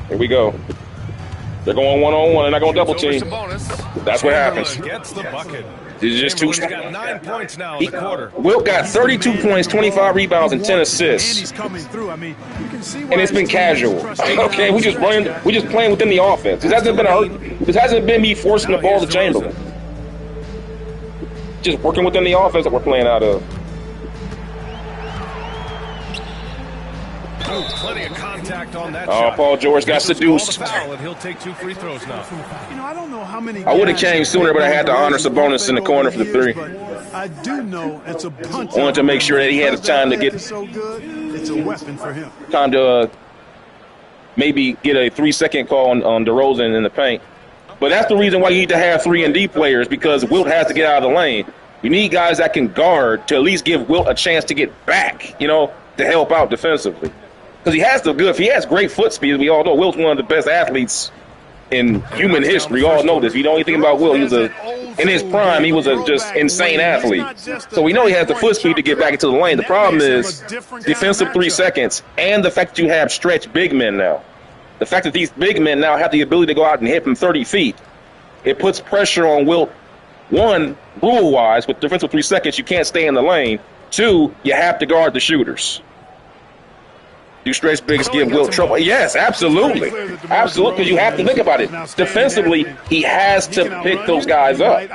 Here we go. They're going one-on-one. They're not going to double team. That's what happens. Gets the bucket. He's just too strong. Got 9 points now in the quarter. Wilt got 32 points, 25 rebounds, and 10 assists. And he's coming through. I mean, you can see why and it's been casual. Okay, we just playing within the offense. This hasn't been me forcing the ball to Chamberlain. Just working within the offense that we're playing out of. Plenty of contact on that shot. Paul George got seduced. And he'll take 2 free throws now. You know, I don't know how many. I would have came sooner, but I had to honor Sabonis in the corner for the three. I do know it's a punch. I wanted to make sure that he had time to get. So good, it's a weapon for him. Time to maybe get a 3-second call on DeRozan in the paint. But that's the reason why you need to have 3-and-D players, because Wilt has to get out of the lane. You need guys that can guard to at least give Wilt a chance to get back, to help out defensively. Because he has great foot speed. We all know Wilt's one of the best athletes in human history. We all know this. If you know anything about Wilt, in his prime, he was a just insane athlete. So we know he has the foot speed to get back into the lane. The problem is defensive 3 seconds and the fact that you have stretch big men now. The fact that these big men now have the ability to go out and hit from 30 feet, it puts pressure on Wilt. One, rule-wise, with defensive 3 seconds, you can't stay in the lane. Two, you have to guard the shooters. Do stretch bigs give Wilt trouble? Yes, absolutely. Absolutely, because you have to think about it. Defensively, he has to pick those guys up.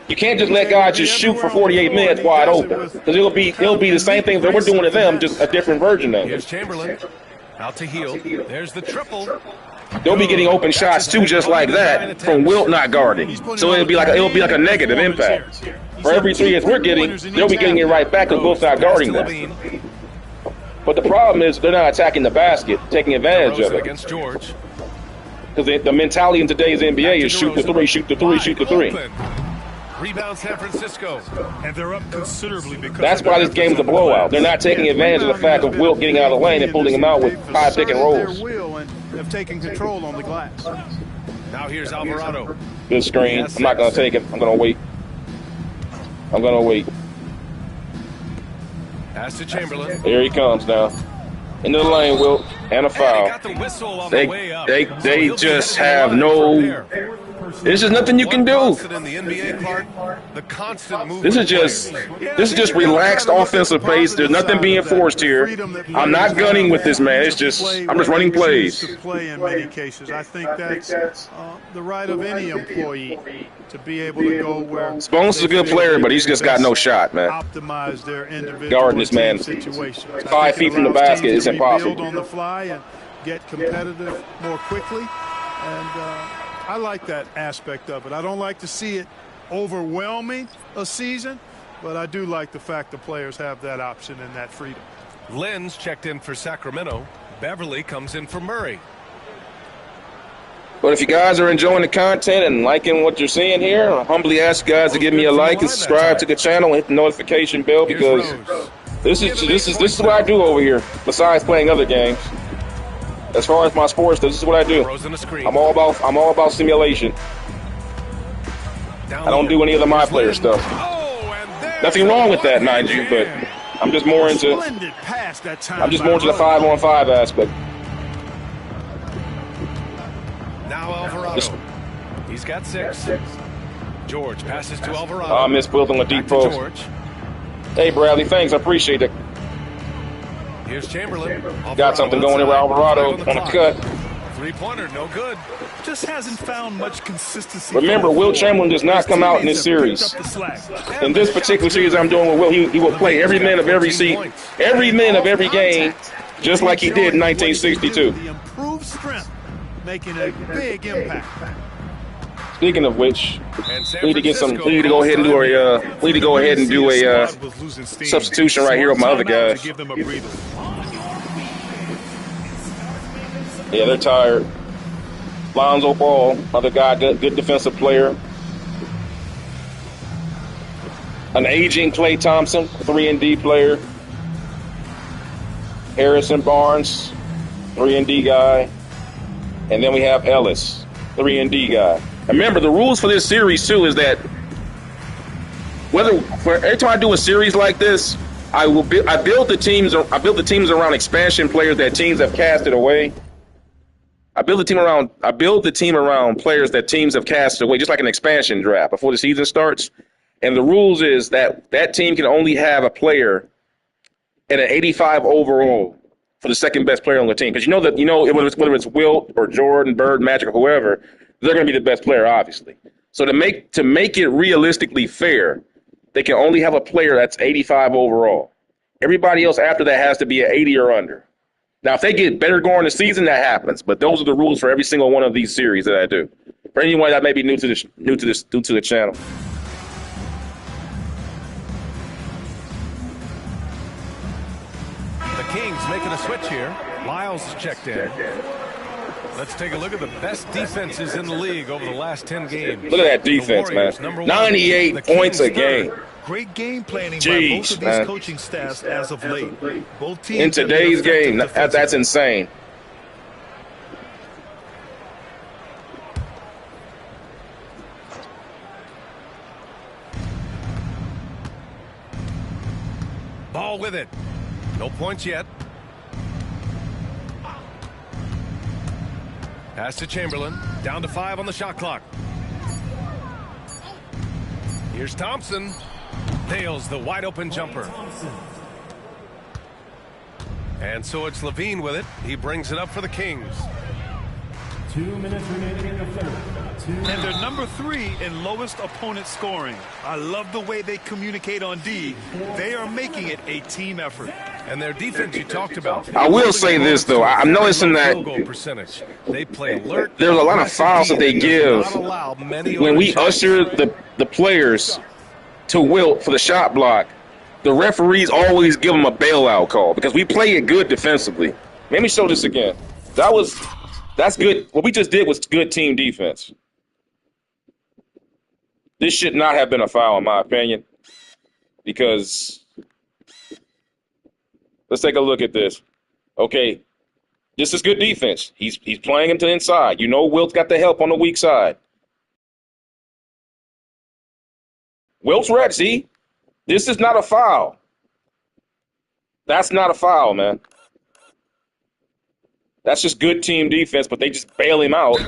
You can't just let guys just shoot for 48 minutes wide open, because it'll be the same thing that we're doing to them, just a different version of it. Here's Chamberlain. Out to Hield. There's the triple. They'll be getting open shots too, just like that, from Wilt not guarding. So it'll be like a negative impact. For every 3 hits we're getting, they'll be getting it right back because Wilt's not guarding them. But the problem is they're not attacking the basket, taking advantage of it. Against George. Because the mentality in today's NBA is shoot the three, shoot the three, shoot the three. Rebound San Francisco. And they're up considerably because That's why this game's a blowout. They're not taking advantage of the fact of Wilt getting out of the lane and pulling him out with high pick and rolls. Have taken control on the glass. Now here's Alvarado. Good screen. I'm not going to take it. I'm going to wait. I'm going to wait. Pass to Chamberlain. Here he comes now. Into the lane, Wilt, and a foul. They just have no. There's just nothing you can do. This is just relaxed offensive pace. There's nothing being forced here. I'm not gunning with this man. I'm just running plays. Play in many cases. I think that's the right of any employee to be able to go where. Spones is a good player, but he's just got no shot, man. Optimize their individual guarding this man 5 feet from the basket is impossible. Build on the fly and get competitive more quickly, and I like that aspect of it. I don't like to see it overwhelming a season, but I do like the fact the players have that option and that freedom. Lynn's checked in for Sacramento. Beverly comes in for Murray. But if you guys are enjoying the content and liking what you're seeing here, I humbly ask you guys to give me a like and subscribe to the channel and hit the notification bell, because this is what I do over here, besides playing other games. As far as my sports, this is what I do. I'm all about simulation. I don't do any of the my player stuff. Nothing wrong with that, mind you, but I'm just more into the 5-on-5 aspect. Now Alvarado. He's got 6. George passes to Alvarado. I miss Wilt on the deep post. Hey, Bradley, thanks. I appreciate it. Here's Chamberlain. Got something going here with Alvarado on the cut. 3-pointer, no good. Just hasn't found much consistency. Remember, Wilt Chamberlain does not come out in this series. In this particular series I'm doing with Wilt, he will play every minute of every season, every minute of every game, just like he did in 1962. The improved strength making a big impact. Speaking of which, we need to go ahead and do a substitution right here with my other guys. Yeah, they're tired. Lonzo Ball, other guy, good defensive player. An aging Klay Thompson, 3-and-D player. Harrison Barnes, 3-and-D guy. And then we have Ellis, 3-and-D guy. Remember, the rules for this series, too, is that every time I do a series like this, I build the teams around expansion players that teams have casted away. I build the team around players that teams have casted away, just like an expansion draft before the season starts. And the rules is that that team can only have a player at an 85 overall for the second best player on the team. Because whether it's Wilt or Jordan, Bird, Magic, or whoever, they're going to be the best player, obviously. So to make it realistically fair, they can only have a player that's 85 overall. Everybody else after that has to be an 80 or under. Now, if they get better going the season, that happens. But those are the rules for every single one of these series that I do. For anyone that may be new to the channel. The Kings making a switch here. Lyles is checked in. Let's take a look at the best defenses in the league over the last 10 games. Look at that defense, man. 98 points a game. Great game planning by both of these coaching staffs as of late. Both teams in today's game, that's insane. Ball with it. No points yet. Pass to Chamberlain. Down to 5 on the shot clock. Here's Thompson. Nails the wide open jumper. And so it's Levine with it. He brings it up for the Kings. 2 minutes remaining in the third. And they're number 3 in lowest opponent scoring. I love the way they communicate on D. They are making it a team effort. And their defense you talked about. I will say this, though. I'm noticing that they play alert. There's a lot of fouls that they give when we usher the players to Wilt for the shot block. The referees always give them a bailout call because we play it good defensively. Let me show this again. That's good. What we just did was good team defense. This should not have been a foul, in my opinion, because let's take a look at this. Okay, this is good defense. He's playing him to the inside. You know Wilt's got the help on the weak side. Wilt's red, see? This is not a foul. That's not a foul, man. That's just good team defense, but they just bail him out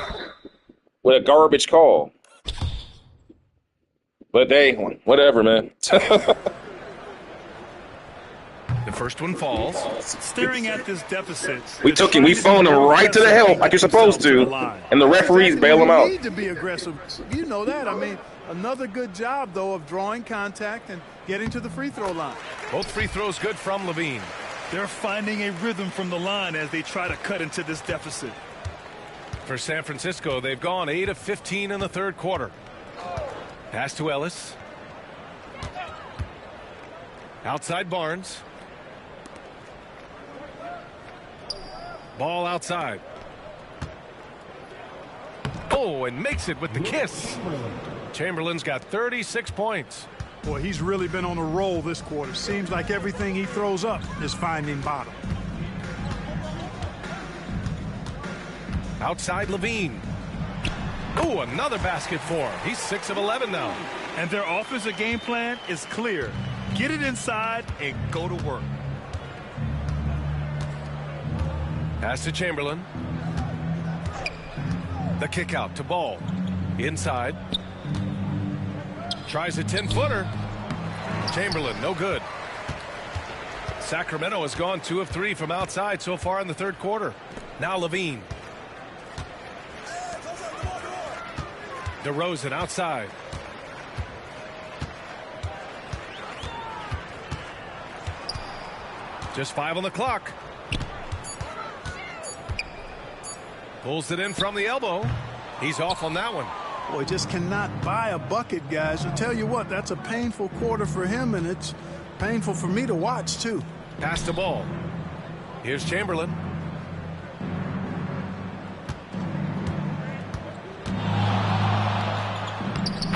with a garbage call. But hey, whatever, man. The first one falls. Staring at this deficit. We phoned him right to the help like you're supposed to, and the referees bail him out. You need to be aggressive. You know that. I mean, another good job, though, of drawing contact and getting to the free throw line. Both free throws good from Levine. They're finding a rhythm from the line as they try to cut into this deficit. For San Francisco, they've gone 8 of 15 in the third quarter. Pass to Ellis. Outside Barnes. Ball outside. Oh, and makes it with the kiss. Chamberlain's got 36 points. Boy, he's really been on a roll this quarter. Seems like everything he throws up is finding bottom. Outside Levine. Oh, another basket for him. He's 6 of 11 now. And their offensive game plan is clear. Get it inside and go to work. Pass to Chamberlain. The kick out to Ball. Inside. Tries a 10-footer. Chamberlain, no good. Sacramento has gone 2 of 3 from outside so far in the third quarter. Now Levine. DeRozan outside. Just 5 on the clock. Pulls it in from the elbow. He's off on that one. Boy, just cannot buy a bucket, guys. I'll tell you what, that's a painful quarter for him, and it's painful for me to watch, too. Pass the ball. Here's Chamberlain.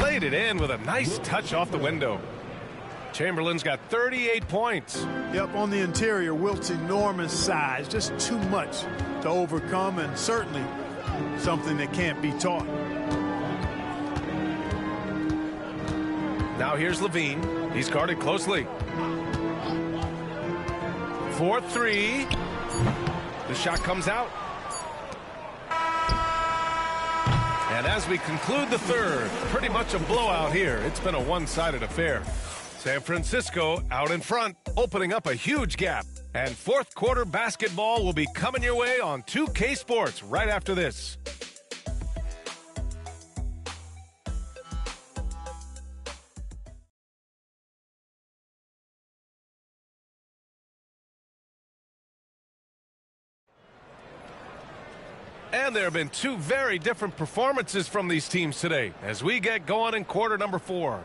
Laid it in with a nice touch off the window. Chamberlain's got 38 points. Yep, on the interior, Wilt's enormous size. Just too much to overcome, and certainly something that can't be taught. Now here's Levine. He's guarded closely. 4-3. The shot comes out. And as we conclude the third, pretty much a blowout here. It's been a one-sided affair. San Francisco out in front, opening up a huge gap. And fourth quarter basketball will be coming your way on 2K Sports right after this. And there have been 2 very different performances from these teams today as we get going in quarter number 4.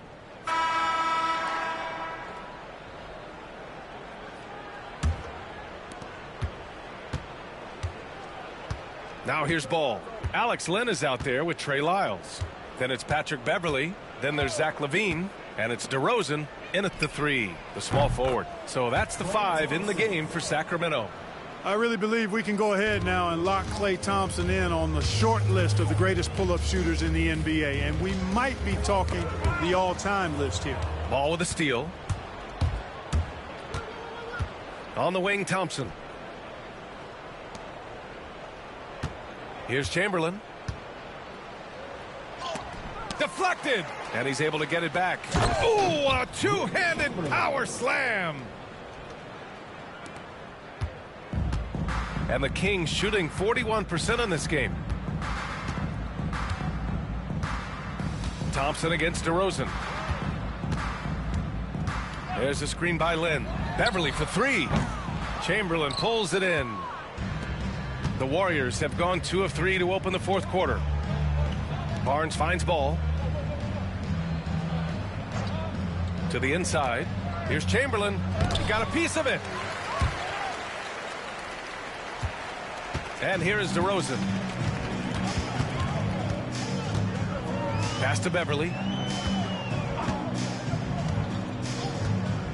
Now here's Ball. Alex Len is out there with Trey Lyles. Then it's Patrick Beverly. Then there's Zach LaVine. And it's DeRozan in at the 3, the small forward. So that's the 5 in the game for Sacramento. I really believe we can go ahead now and lock Klay Thompson in on the short list of the greatest pull-up shooters in the NBA. And we might be talking the all-time list here. Ball with a steal. On the wing, Thompson. Here's Chamberlain. Deflected. And he's able to get it back. Oh, a two-handed power slam. And the Kings shooting 41% in this game. Thompson against DeRozan. There's a screen by Lynn. Beverly for 3. Chamberlain pulls it in. The Warriors have gone 2 of 3 to open the fourth quarter. Barnes finds Ball. To the inside. Here's Chamberlain. He got a piece of it. And here is DeRozan. Pass to Beverly.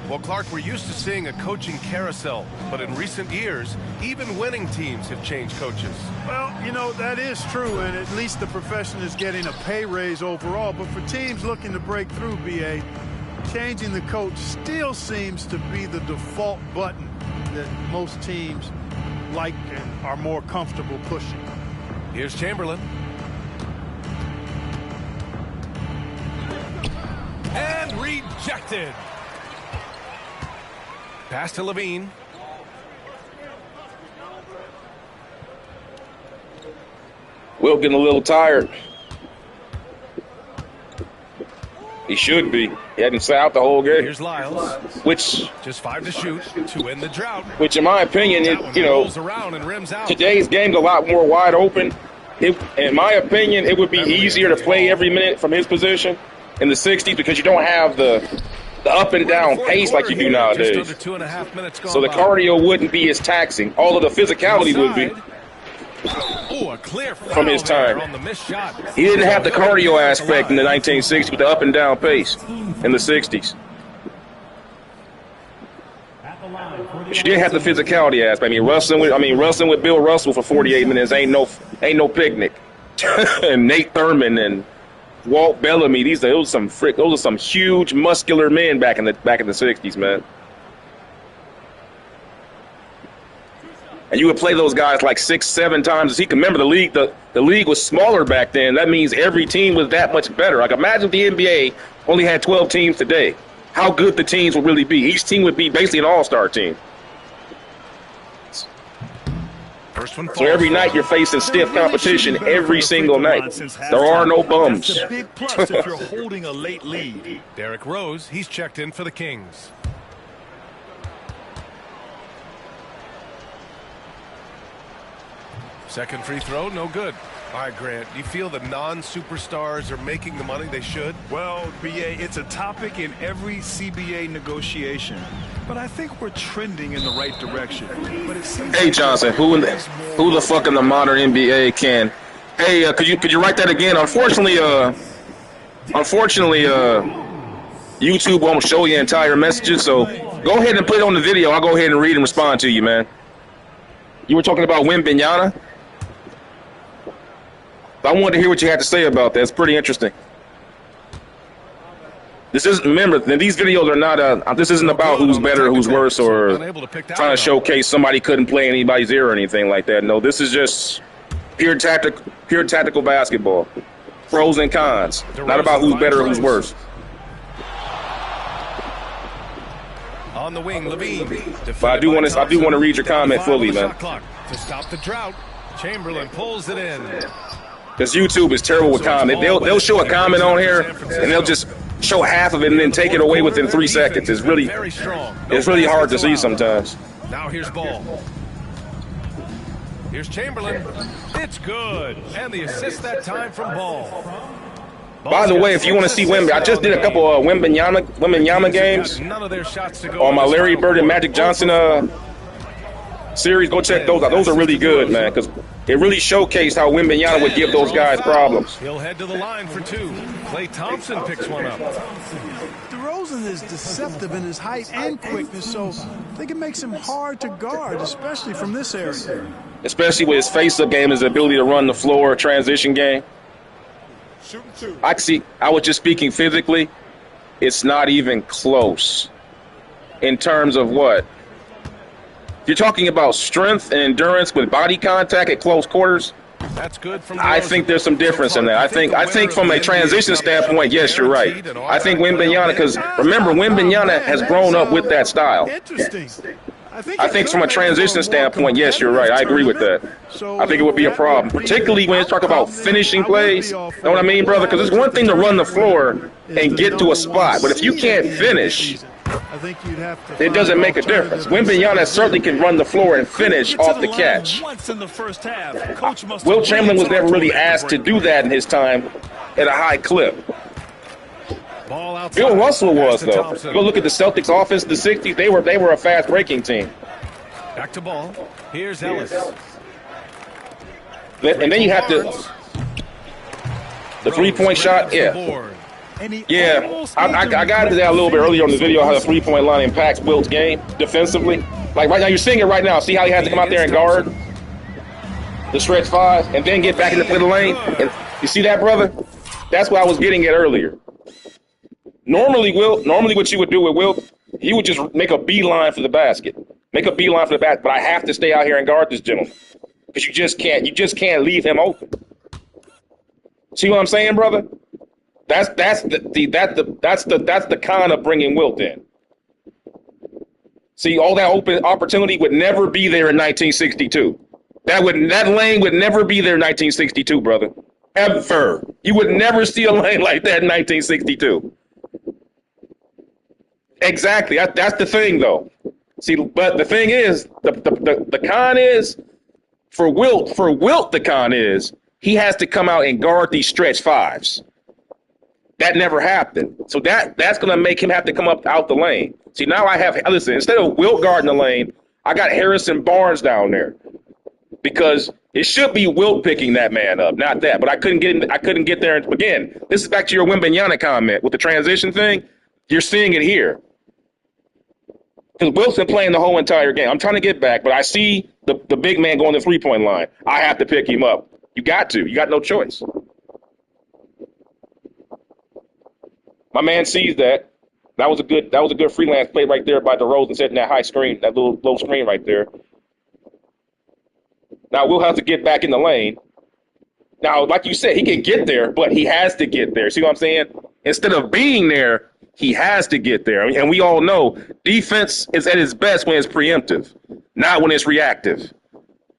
Well, Clark, we're used to seeing a coaching carousel, but in recent years, even winning teams have changed coaches. Well, you know, that is true, and at least the profession is getting a pay raise overall. But for teams looking to break through, BA, changing the coach still seems to be the default button that most teams like and are more comfortable pushing. Here's Chamberlain. And rejected. Pass to Levine. Wilt getting a little tired. He should be. He hadn't sat out the whole game. Here's Lyles. Which, just 5 to shoot to end the drought. Which, in my opinion, you know, today's game's a lot more wide open. In my opinion, it would be easier to play every minute from his position in the 60s because you don't have the up and down pace like you do nowadays. So the cardio wouldn't be as taxing, although the physicality would be. From his time. He didn't have the cardio aspect in the 1960s with the up and down pace in the 60s. But you did have the physicality aspect. Wrestling with Bill Russell for 48 minutes ain't no picnic. And Nate Thurman and Walt Bellamy, those are some huge muscular men back in the 60s, man. And you would play those guys like 6-7 times as he can. Remember, the league was smaller back then. That means every team was that much better. Like, imagine if the NBA only had 12 teams today. How good the teams would really be. Each team would be basically an all-star team. So every night you're facing stiff competition every single night. There are no bums. That's a big plus if you're holding a late lead. Derrick Rose, he's checked in for the Kings. Second free throw, no good. All right, Grant, do you feel the non-superstars are making the money they should? Well, BA, it's a topic in every CBA negotiation. But I think we're trending in the right direction. But it seems hey, Johnson, who the fuck in the modern NBA can? Hey, could you write that again? Unfortunately, YouTube won't show you entire messages, so go ahead and put it on the video. I'll go ahead and read and respond to you, man. You were talking about Wembanyama? I wanted to hear what you had to say about that. It's pretty interesting. Remember, these videos are not, this isn't about who's better, who's worse, or trying to showcase somebody couldn't play anybody's ear or anything like that. No, this is just pure tactical basketball. Pros and cons. Not about who's better or who's worse. On the wing, Levine. But I do want to read your comment fully, man. To stop the drought, Chamberlain pulls it in. Because YouTube is terrible with comment. They'll show a comment on here, and they'll just show half of it and then take it away within 3 seconds. It's really hard to see sometimes. Now here's Ball. Here's Chamberlain. It's good. And the assist that time from Ball. By the way, if you want to see Wemby, I just did a couple of Wembanyama games on my Larry Bird and Magic Johnson series. Go check those out. Those are really good, man, because it really showcased how Wembanyama would give those guys problems. He'll head to the line for 2. Klay Thompson picks one up. DeRozan is deceptive in his height and quickness, so I think it makes him hard to guard, especially from this area. Especially with his face-up game, his ability to run the floor, transition game. I was just speaking physically. It's not even close in terms of what? You're talking about strength and endurance with body contact at close quarters. That's good. I think there's some difference in that. I think from a transition standpoint, yes, you're right. I think Wembanyama, because remember, Wembanyama has grown up with that style. Interesting. I think from a transition standpoint, yes, you're right. I agree with that. I think it would be a problem, particularly when you talk about finishing plays. Know what I mean, brother? Because it's one thing to run the floor and get to a spot, but if you can't finish, it doesn't make a difference. Wembanyama certainly can run the floor and finish off the catch. Wilt Chamberlain was never really asked to do that in his time at a high clip. Bill Russell was, though. Go look at the Celtics offense in the 60s. They were a fast breaking team. Back to Ball. Here's Ellis. And then you have to... The three-point shot, yeah. Yeah, I got into that a little bit earlier on the video, how the three-point line impacts Wilt's game defensively. Like right now, you're seeing it right now. See how he has to come out there and guard the stretch five and then get back in the middle lane? And you see that, brother? That's what I was getting at earlier. Normally what you would do with Wilt, he would just make a beeline for the basket. Make a beeline for the basket, but I have to stay out here and guard this gentleman. Because you just can't leave him open. See what I'm saying, brother? That's the kind of bringing Wilt in. See, all that open opportunity would never be there in 1962. That lane would never be there in 1962, brother. Ever. You would never see a lane like that in 1962. Exactly. That's the thing, though. See, but the thing is, the con is, for Wilt, the con is, he has to come out and guard these stretch fives. That never happened. So that's going to make him have to come up out the lane. See, now listen, instead of Wilt guarding the lane, I got Harrison Barnes down there. Because it should be Wilt picking that man up, not that. But I couldn't get there. And again, this is back to your Wembanyama comment with the transition thing. You're seeing it here. Because Wilt's been playing the whole entire game. I'm trying to get back, but I see the big man going to the three-point line. I have to pick him up. You got to. You got no choice. My man sees that. That was a good freelance play right there by DeRozan setting that high screen, that little low screen right there. Now we'll have to get back in the lane. Now, like you said, he can get there, but he has to get there. See what I'm saying? Instead of being there, he has to get there. And we all know defense is at its best when it's preemptive, not when it's reactive.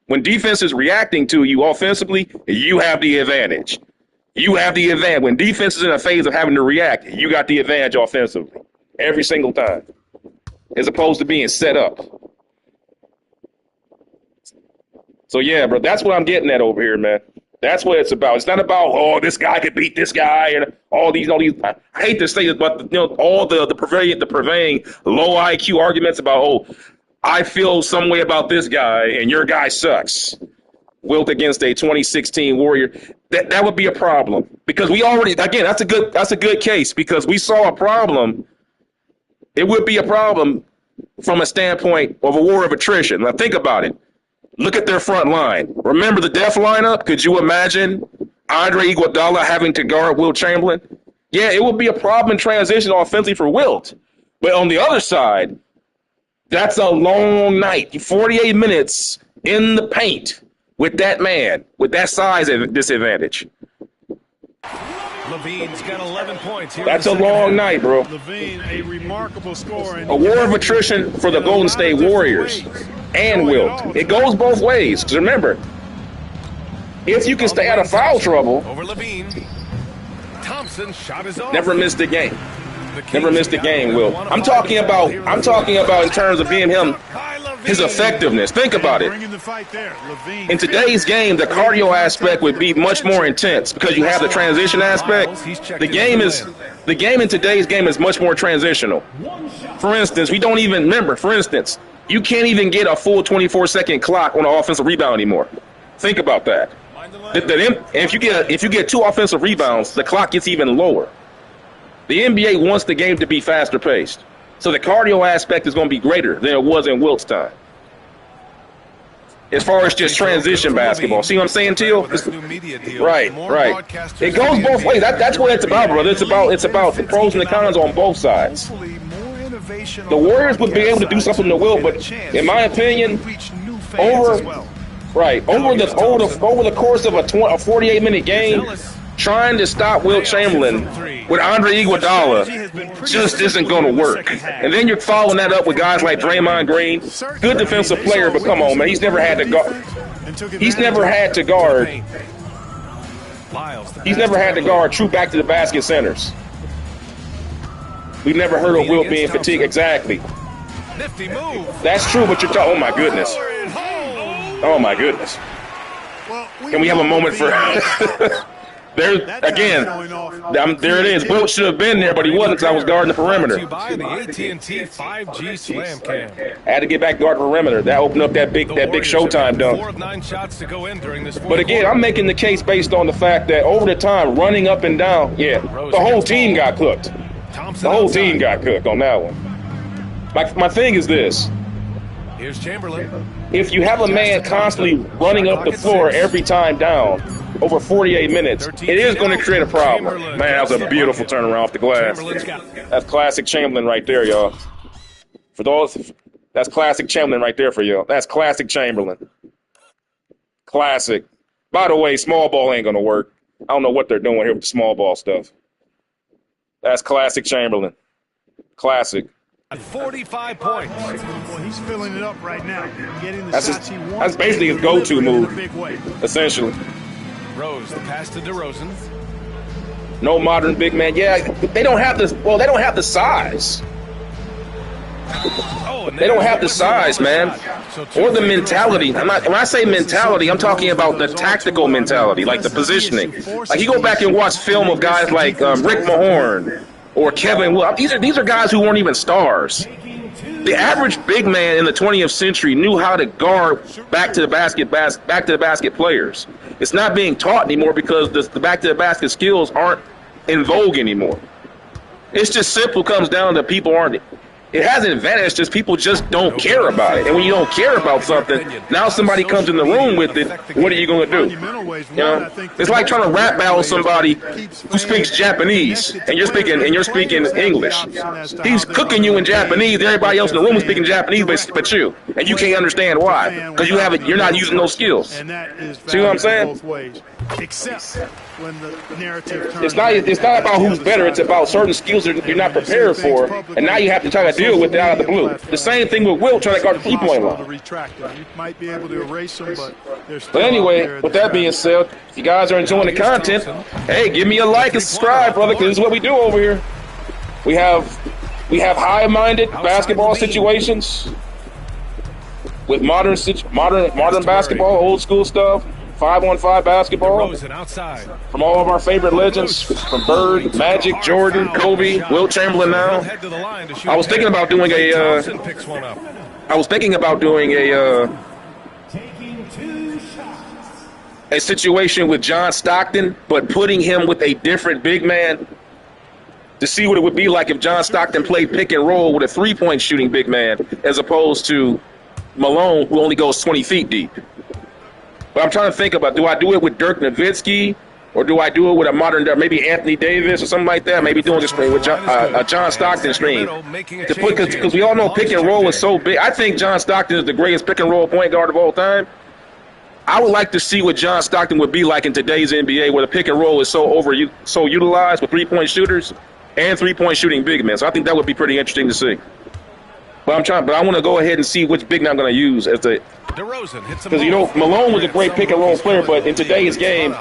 When defense is reacting to you offensively, you have the advantage. You have the advantage. When defense is in a phase of having to react, you got the advantage offensively every single time, as opposed to being set up. So, yeah, bro, that's what I'm getting at over here, man. That's what it's about. It's not about, oh, this guy could beat this guy and all these. I hate to say it, but all the purveying low IQ arguments about, oh, I feel some way about this guy and your guy sucks. Wilt against a 2016 Warrior. That would be a problem because we already, again, that's a good case because we saw a problem. It would be a problem from a standpoint of a war of attrition. Now think about it. Look at their front line. Remember the death lineup? Could you imagine Andre Iguodala having to guard Wilt Chamberlain? Yeah, it would be a problem in transition offensively for Wilt. But on the other side, that's a long night. 48 minutes in the paint with that man, with that size disadvantage. Levine's got 11 points here. That's a long night, bro. Levine, a remarkable scorer. A war of attrition for the Golden State Warriors and Wilt. It goes both ways. Because remember, if you can stay out of foul trouble, over Levine. Thompson shot his off. Never missed a game. Never missed a game, Wilt. I'm talking about in terms of being him, his effectiveness. Think about it. In today's game, the cardio aspect would be much more intense because you have the transition aspect. The game in today's game is much more transitional. For instance, we don't even remember. For instance, you can't even get a full 24-second clock on an offensive rebound anymore. Think about that. If you get 2 offensive rebounds, the clock gets even lower. The NBA wants the game to be faster paced. So the cardio aspect is going to be greater than it was in Wilt's time. As far as just transition basketball. See what I'm saying, Teal? Right. It goes both ways. That's what it's about, brother. It's about the pros and the cons on both sides. The Warriors would be able to do something to Wilt, but in my opinion, over the course of a 48-minute game, trying to stop Wilt Chamberlain with Andre Iguodala just isn't going to work. And then you're following that up with guys like Draymond Green, good defensive player, but come on, man, he's never had to guard. He's never had to guard true back to the basket centers. We've never heard of Wilt being fatigued. Exactly. That's true, but you're talking. Oh my goodness. Oh my goodness. Can we have a moment for? There again. There it is. Wilt should have been there, but he wasn't because I was guarding the perimeter. By the AT&T 5G Slam Cam. I had to get back guard perimeter. That opened up that big Showtime dunk. 4 of 9 shots to go in during this. But again, I'm making the case based on the fact that over the time, running up and down, the whole team got cooked. The whole team got cooked on that one. My thing is this. Here's Chamberlain. If you have a man constantly running up the floor every time down over 48 minutes, it is going to create a problem. Man, that was a beautiful turnaround off the glass. That's classic Chamberlain right there, y'all. For those, that's classic Chamberlain right there for y'all. That's classic Chamberlain. Classic. By the way, small ball ain't going to work. I don't know what they're doing here with the small ball stuff. That's classic Chamberlain. Classic. 45 points. Well, he's filling it up right now. Getting the That's shots he wants. that's basically his go-to move, essentially. Rose, the pass to DeRozan. No modern big man. Yeah, they don't have the. Well, they don't have the size. They don't have the size, man, or the mentality. When I say mentality, I'm talking about the tactical mentality, like the positioning. Like you go back and watch film of guys like Rick Mahorn or Kevin Wilt. These are guys who weren't even stars. The average big man in the 20th century knew how to guard back to the basket players. It's not being taught anymore because the back to the basket skills aren't in vogue anymore. It's just simple. Comes down to people aren't. It hasn't vanished, just people just don't care about it. And when you don't care about something, now somebody comes in the room with it, what are you going to do? You know? It's like trying to rap battle somebody who speaks Japanese and you're speaking English. He's cooking you in Japanese, everybody else in the room is speaking Japanese but you. And you can't understand why. Because you're not using those skills. See what I'm saying? Except when the narrative turns. It's not about who's better. It's about certain skills that you're not prepared for, and now you have to try to deal with it out of the blue. The same thing with Wilt trying to guard the three-point line. You might be able to erase them, but anyway, with that being said, if you guys are enjoying the content, hey, give me a like and subscribe, brother, because this is what we do over here. We have high-minded basketball situations with modern basketball, old school stuff. 5-on-5 basketball from all of our favorite legends, from Bird, Magic, Jordan, Kobe, Wilt Chamberlain. Now, I was thinking about doing a situation with John Stockton, but putting him with a different big man to see what it would be like if John Stockton played pick and roll with a three-point shooting big man, as opposed to Malone, who only goes 20 feet deep. But I'm trying to think about, do I do it with Dirk Nowitzki, or do I do it with a modern, maybe Anthony Davis or something like that? Maybe doing a screen with John Stockton screen. Because we all know pick and roll is so big. I think John Stockton is the greatest pick and roll point guard of all time. I would like to see what John Stockton would be like in today's NBA, where the pick and roll is so utilized with three-point shooters and three-point shooting big men. So I think that would be pretty interesting to see. But I want to go ahead and see which big man I'm going to use as the. Because Malone was a great pick and roll player, but in today's game,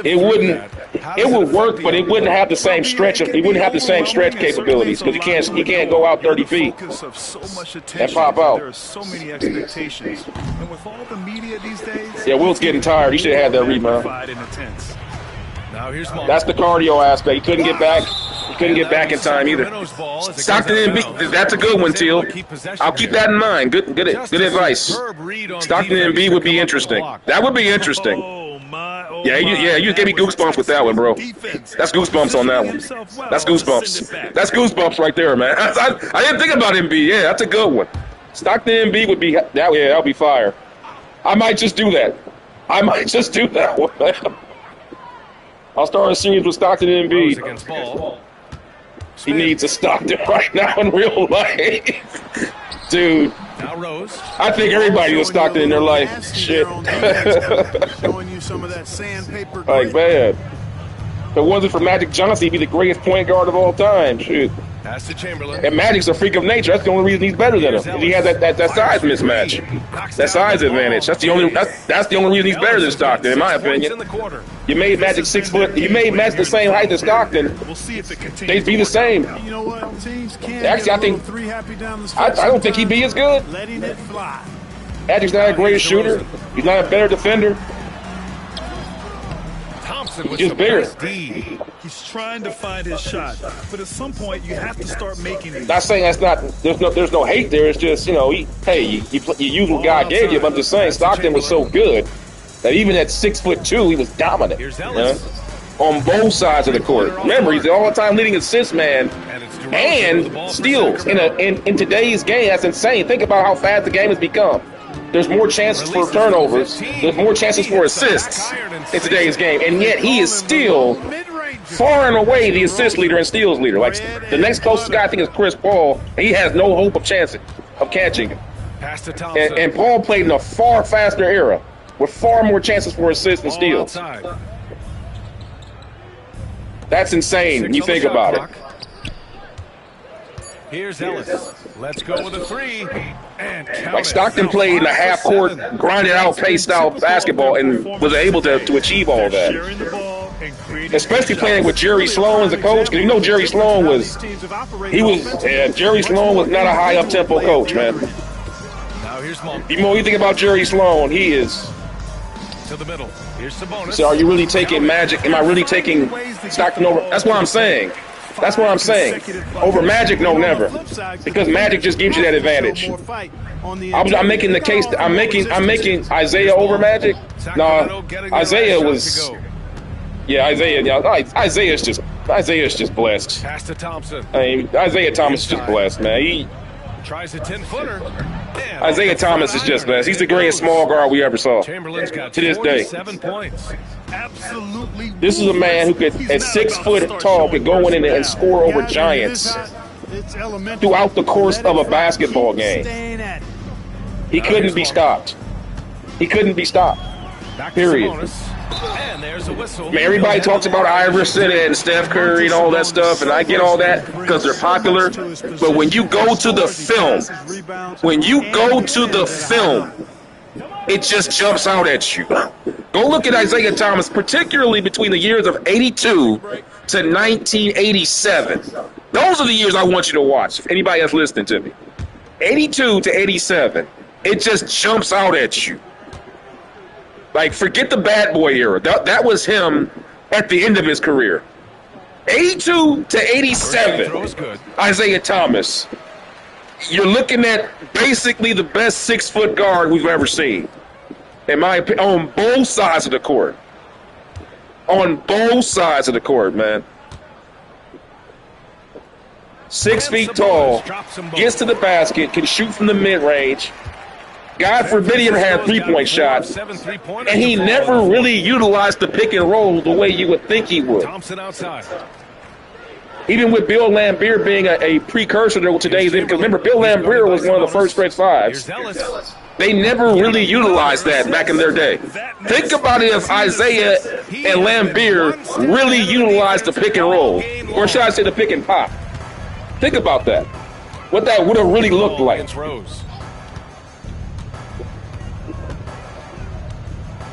it would work, but it wouldn't have the same stretch. He wouldn't have the same stretch capabilities because he can't go out 30 feet and pop out. There are so many expectations, and with all the media these days, yeah, Wilt's getting tired. He should have had that rebound. That's the cardio aspect. He couldn't get back. He couldn't get back in time either. Stockton and B, that's a good one, Teal. I'll keep that in mind. Good advice. Stockton and B would be interesting. That would be interesting. Yeah, you gave me goosebumps with that one, bro. That's goosebumps on that one. That's goosebumps. That's goosebumps right there, man. I didn't think about MB. Yeah, that's a good one. Stockton and B would be, that'll be fire. I might just do that. One. I'll start a series with Stockton and B. He needs a Stockton right now in real life. Dude, I think everybody needs Stockton in their life. Shit. Showing you some of that sandpaper. Like, man. If it wasn't for Magic Johnson, he'd be the greatest point guard of all time. Shoot. Pass to Chamberlain. And Magic's a freak of nature. That's the only reason he's better than him. He has that size mismatch. That size advantage. That's the only reason he's better than Stockton, in my opinion. You made Magic 6 foot. You made Magic the same height as Stockton. They'd be the same. You know what? Teams can't actually, I don't think he'd be as good. Letting it fly. Magic's not a great shooter. He's not a better defender. Thompson with Just some bigger. nice D. He's trying to find his shot, but at some point you have to start making these. Not saying that's not. There's no hate there. It's just you use what God gave you. But I'm just saying Stockton was so good that even at 6'2", he was dominant. Here's Ellis. On both sides of the court. Remember, he's the all-time leading assist man and steals. In today's game, that's insane. Think about how fast the game has become. There's more chances for turnovers. There's more chances for assists in today's game. And yet he is still far and away the assist leader and steals leader. Like the next closest guy I think is Chris Paul, and he has no hope of catching him. Pass to Thompson. And Paul played in a far faster era with far more chances for assists and steals. That's insane when you think about it. Here's Ellis. Let's go with a three. And Like Stockton played in a half-court, grinded out, pace-style basketball and was able to achieve all that. Especially playing with Jerry Sloan as a coach, because you know Jerry Sloan Jerry Sloan was not a high up-tempo coach, man. Now here's Monk. The more you think about Jerry Sloan, he is. To the middle. Here's Sabonis. So are you really taking Magic? Am I really taking Stockton over? That's what I'm saying. That's what I'm saying. Over Magic, no, never. Because Magic just gives you that advantage. I'm making the case. I'm making Isaiah over Magic. No, Isaiah was. Yeah, Isaiah's just blessed. Pass to Thompson. I mean, Isaiah Thomas is just blessed, man. He tries a 10-footer. Isaiah Thomas is just blessed. He's the greatest small guard we ever saw. Chamberlain's got to this day. 7 points. Absolutely. This is a man who could, at 6 foot tall, could go in and score over giants throughout the course of a basketball game. He couldn't be stopped. He couldn't be stopped. Period. And there's a whistle. I mean, everybody talks about Iverson and Steph Curry and all that stuff, and I get all that because they're popular. But when you go to the film, it just jumps out at you. Go look at Isaiah Thomas, particularly between the years of 82 to 1987. Those are the years I want you to watch, if anybody else listening to me. 82 to 87. It just jumps out at you. Like, forget the bad boy era. That was him at the end of his career. 82 to 87, Isaiah Thomas. You're looking at basically the best 6-foot guard we've ever seen, in my opinion, on both sides of the court. On both sides of the court, man. 6 feet tall, gets to the basket, can shoot from the mid-range. God forbid he ever had a three-point shot, and he never really utilized the pick and roll the way you would think he would. Thompson outside. Even with Bill Laimbeer being a precursor to today's game, because remember, Bill Laimbeer was one of the first stretch fives. They never really utilized that back in their day. Think about it if Isaiah and Laimbeer really utilized the pick and roll, or should I say the pick and pop. Think about that. What that would have really looked like.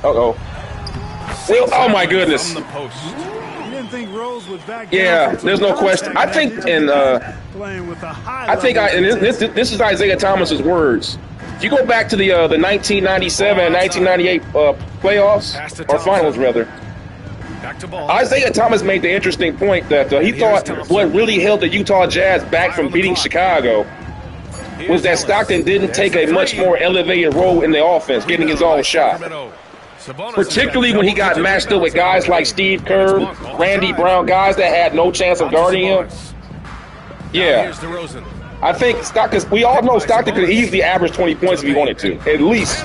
Uh-oh. Well, oh, my goodness. Yeah, there's no question. I think, and this is Isaiah Thomas's words. If you go back to the 1997 and 1998 playoffs, or finals, rather, Isaiah Thomas made the interesting point that he thought what really held the Utah Jazz back from beating Chicago was that Stockton didn't take a much more elevated role in the offense, getting his own shot. Particularly when he got matched up with guys like Steve Kerr, Randy Brown, guys that had no chance of guarding him. Yeah. I think Stockton, we all know Stockton could easily average 20 points if he wanted to. At least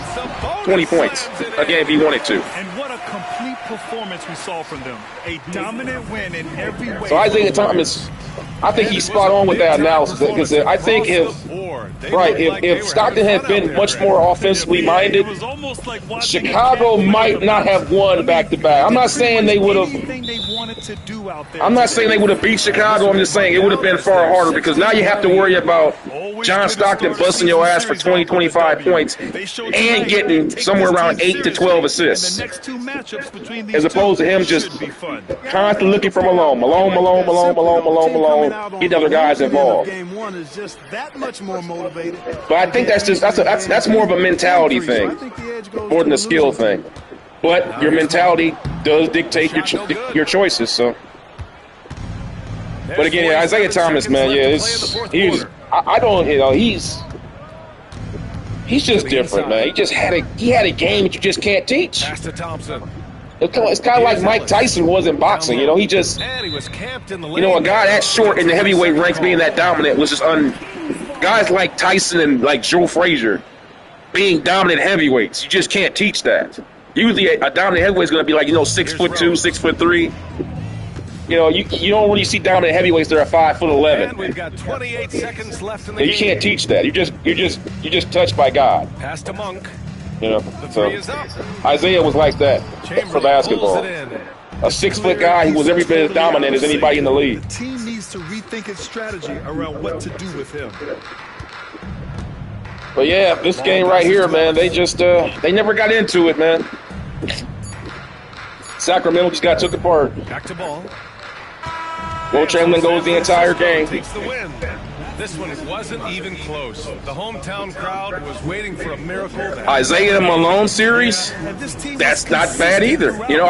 20 points, again, if he wanted to. And what a complete performance we saw from them. A dominant win in every way. So Isaiah Thomas, I think he's spot on with that analysis. Because I think if Stockton had been much more offensively minded, Chicago might not have won back-to-back. I'm not saying they would have. I'm not saying they would have beat Chicago. I'm just saying it would have been far harder because now you have to worry about John Stockton busting your ass for 20, 25 points and getting somewhere around 8 to 12 assists, as opposed to him just constantly looking for Malone, get other guys involved. But I think that's more of a mentality thing more than a skill thing. But your mentality does dictate your choices. So, but again, Isaiah Thomas, man, I don't, he's just different, man. He had a game that you just can't teach. Pass to Thompson. It's kind of like Mike Tyson was in boxing, you know. He just, And he was camped in the you know, a guy that short in the heavyweight ranks being that dominant was just guys like Tyson and like Joe Frazier being dominant heavyweights. You just can't teach that. Usually a dominant heavyweight is going to be like, 6'2", 6'3". You know, you don't really see dominant heavyweights that are 5'11". And we've got 28 seconds left in the You game. can't teach that. You're just touched by God. Pass to Monk. You know, The so three is up. Isaiah was like that for Chamberlain basketball. pulls it in. A 6-foot guy who was every bit as dominant as anybody in the league. The team needs to rethink its strategy around what to do with him. But yeah, this game right here, man, they just they never got into it, man. Sacramento just got took apart. Back to ball. Wilt Chamberlain goes the entire game. Takes the win. This one wasn't even close. The hometown crowd was waiting for a miracle. Isaiah Malone series, that's not bad either. You know,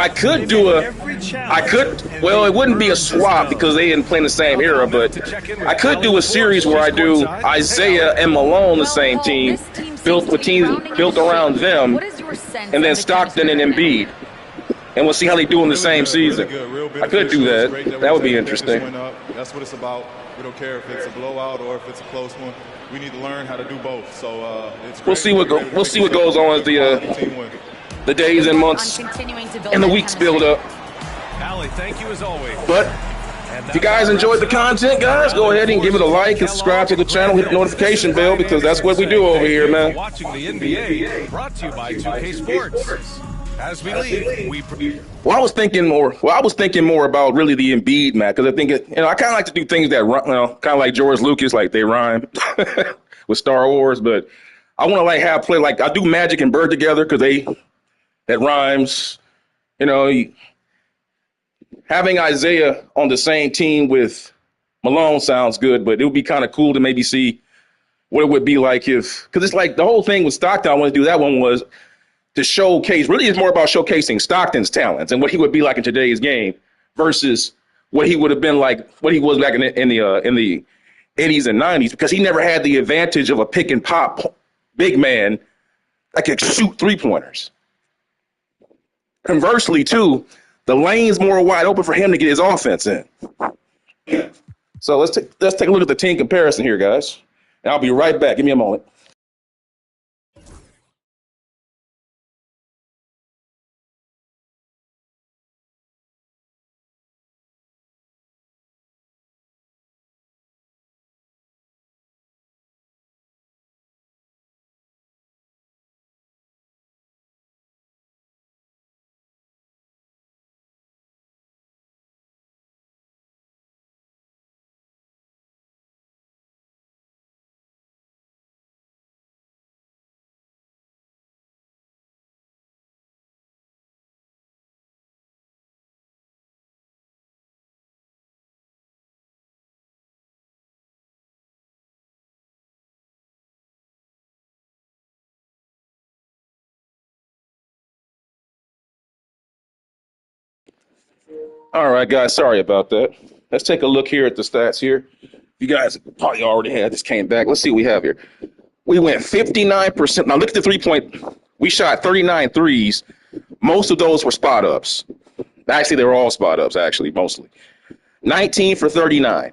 well, it wouldn't be a swap because they didn't play in the same era, but I could do a series where I do Isaiah and Malone, the same team, built around them, and then Stockton and Embiid. And we'll see how they do in the same season. I could do that. That would be interesting. That's what it's about. We don't care if it's a blowout or if it's a close one. We need to learn how to do both. So we'll see what goes on as the days and months and the weeks build up. Allie, thank you as always. But if you guys enjoyed the content, guys, go ahead and give it a like and subscribe to the channel. Hit the notification bell because that's what we do over here, man. Watching the NBA, brought to you by 2K Sports. As we leave, I was thinking more about really the Embiid, man, because I think I kind of like to do things that kind of like George Lucas, like they rhyme with Star Wars. But I want to I do Magic and Bird together because that rhymes. You know, having Isaiah on the same team with Malone sounds good, but it would be kind of cool to maybe see what it would be like because it's like the whole thing with Stockton. I want to do that one was to showcase, really it's more about showcasing Stockton's talents and what he would be like in today's game versus what he would have been like, what he was back in the 80s and 90s, because he never had the advantage of a pick and pop big man that could shoot 3-pointers. Conversely, too, the lane's more wide open for him to get his offense in. So let's take a look at the team comparison here, guys. And I'll be right back. Give me a moment. All right, guys, sorry about that. Let's take a look here at the stats here. You guys probably already had this came back. Let's see what we have here. We went 59%. Now look at the 3-point. We shot 39 threes. Most of those were spot ups. Actually, they were all spot ups, actually, mostly. 19 for 39.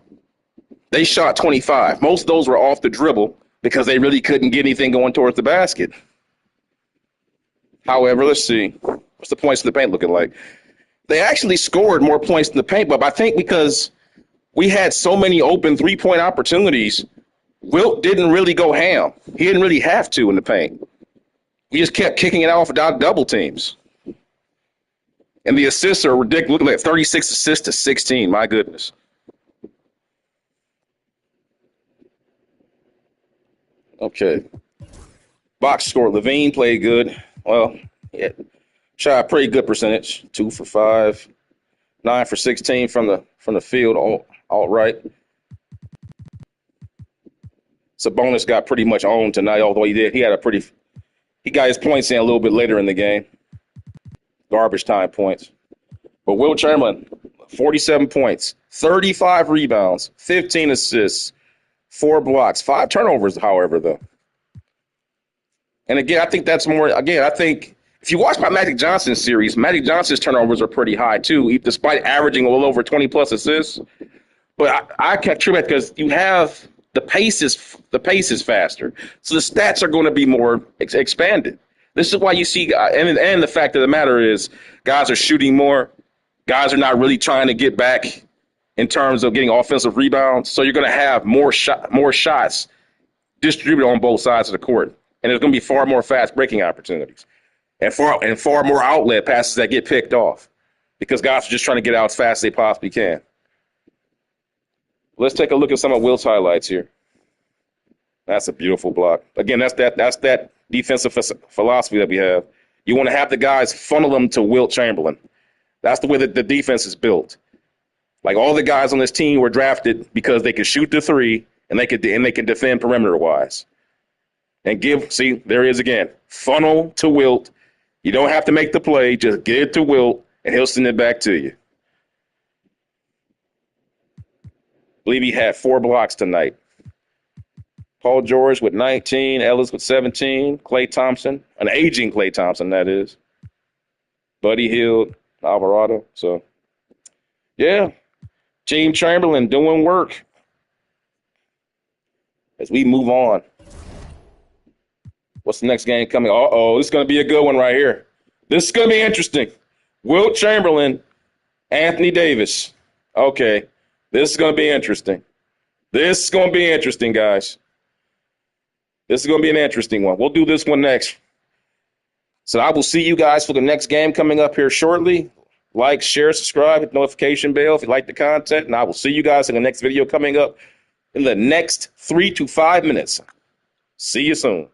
They shot 25. Most of those were off the dribble because they really couldn't get anything going towards the basket. However, let's see. What's the points in the paint looking like? They actually scored more points in the paint, but I think because we had so many open 3-point opportunities, Wilt didn't really go ham. He didn't really have to in the paint. He just kept kicking it off without double teams. And the assists are ridiculous. Look at that, 36 assists to 16. My goodness. Okay. Box score. Levine played good. Well, yeah. Shot a pretty good percentage. 2 for 5. 9 for 16 from the field. All right. Sabonis got pretty much owned tonight, although he got his points in a little bit later in the game. garbage time points. But Wilt Chamberlain, 47 points, 35 rebounds, 15 assists, 4 blocks, 5 turnovers, however, though. And again, I think that's more, again, I think if you watch my Magic Johnson series, Magic Johnson's turnovers are pretty high too, despite averaging a little over 20 plus assists. But I can't true that because you have the pace is faster. So the stats are going to be more expanded. This is why you see, and the fact of the matter is guys are shooting more. Guys are not really trying to get back in terms of getting offensive rebounds. So you're going to have more shots distributed on both sides of the court. And there's going to be far more fast breaking opportunities and far more outlet passes that get picked off because guys are just trying to get out as fast as they possibly can. Let's take a look at some of Wilt's highlights here. That's a beautiful block. Again, that's that defensive philosophy that we have. You want to have the guys funnel them to Wilt Chamberlain. That's the way that the defense is built. Like all the guys on this team were drafted because they could shoot the three and they can defend perimeter-wise. And there he is again. Funnel to Wilt. You don't have to make the play. Just get it to Wilt, and he'll send it back to you. I believe he had 4 blocks tonight. Paul George with 19, Ellis with 17, Klay Thompson, an aging Klay Thompson, that is. Buddy Hield, Alvarado. So, yeah, Team Chamberlain doing work as we move on. What's the next game coming? This is going to be a good one right here. This is going to be interesting. Wilt Chamberlain, Anthony Davis. Okay, this is going to be interesting. This is going to be interesting, guys. This is going to be an interesting one. We'll do this one next. So I will see you guys for the next game coming up here shortly. Like, share, subscribe, hit the notification bell if you like the content. And I will see you guys in the next video coming up in the next 3 to 5 minutes. See you soon.